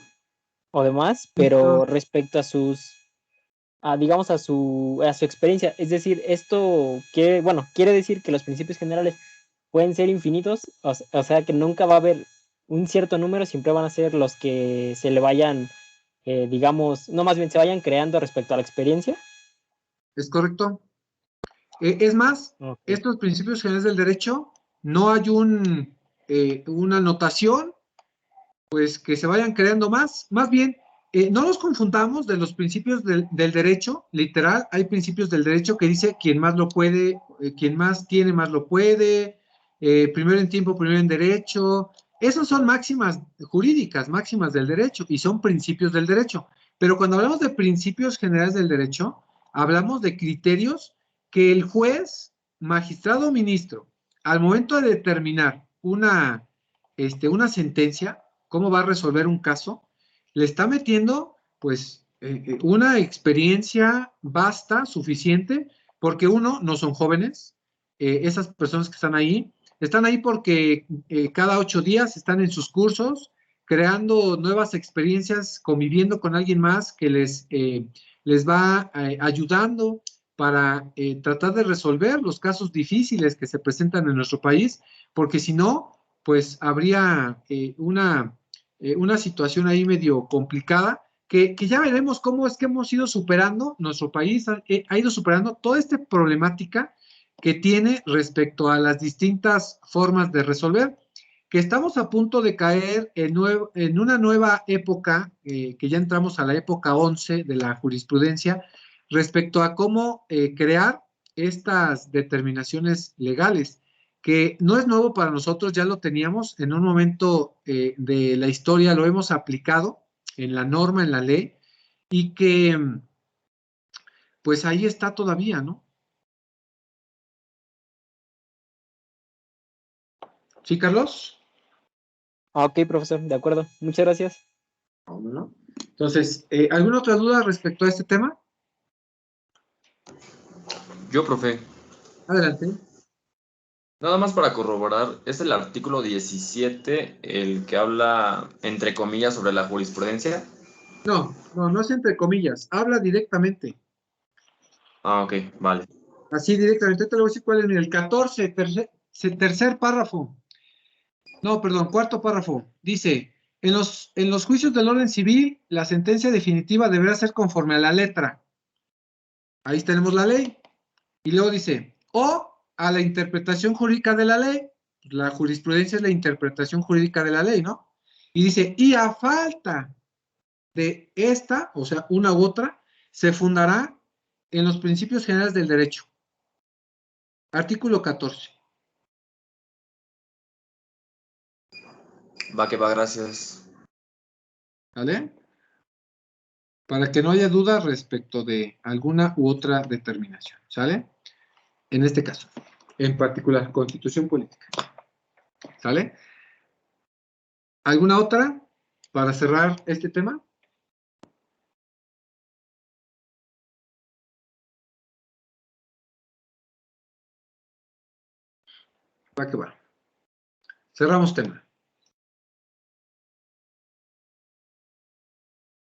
demás, pero respecto a sus, digamos, a su experiencia. Es decir, esto quiere decir que los principios generales pueden ser infinitos, o sea que nunca va a haber un cierto número, siempre van a ser los que se le vayan, digamos, no, más bien se vayan creando respecto a la experiencia. ¿Es correcto? Es más, estos principios generales del derecho, no hay una notación, pues que se vayan creando más bien, no los confundamos de los principios del derecho, literal, hay principios del derecho que dice quien más lo puede, quien más tiene más lo puede, primero en tiempo, primero en derecho, esos son máximas jurídicas, máximas del derecho, y son principios del derecho, pero cuando hablamos de principios generales del derecho, hablamos de criterios que el juez, magistrado o ministro, al momento de determinar una sentencia, cómo va a resolver un caso, le está metiendo, pues, una experiencia vasta, suficiente, porque uno, no son jóvenes, esas personas que están ahí porque cada 8 días están en sus cursos, creando nuevas experiencias, conviviendo con alguien más que les va ayudando para tratar de resolver los casos difíciles que se presentan en nuestro país, porque si no, pues habría una situación ahí medio complicada, que ya veremos cómo es que hemos ido superando, nuestro país ha ido superando toda esta problemática que tiene respecto a las distintas formas de resolver, que estamos a punto de caer en una nueva época, que ya entramos a la época 11 de la jurisprudencia, respecto a cómo crear estas determinaciones legales, que no es nuevo para nosotros, ya lo teníamos en un momento de la historia, lo hemos aplicado en la norma, en la ley, y que pues ahí está todavía, ¿no? ¿Sí, Carlos? Ok, profesor, de acuerdo. Muchas gracias. ¿No? Entonces, ¿alguna otra duda respecto a este tema? Yo, profe. Adelante. Nada más para corroborar, ¿es el artículo 17 el que habla, entre comillas, sobre la jurisprudencia? No es entre comillas, habla directamente. Ah, ok, vale. Así directamente, te lo voy a decir cuál es, en el 14, tercer párrafo. No, perdón, cuarto párrafo. Dice, En los juicios del orden civil, la sentencia definitiva deberá ser conforme a la letra. Ahí tenemos la ley. Y luego dice, o a la interpretación jurídica de la ley. La jurisprudencia es la interpretación jurídica de la ley, ¿no? Y dice, y a falta de esta, o sea, una u otra, se fundará en los principios generales del derecho. Artículo 14. Va que va, gracias. ¿Vale? Para que no haya duda respecto de alguna u otra determinación, ¿sale? En este caso, en particular, Constitución Política. ¿Sale? ¿Alguna otra para cerrar este tema? Va que va. Cerramos tema.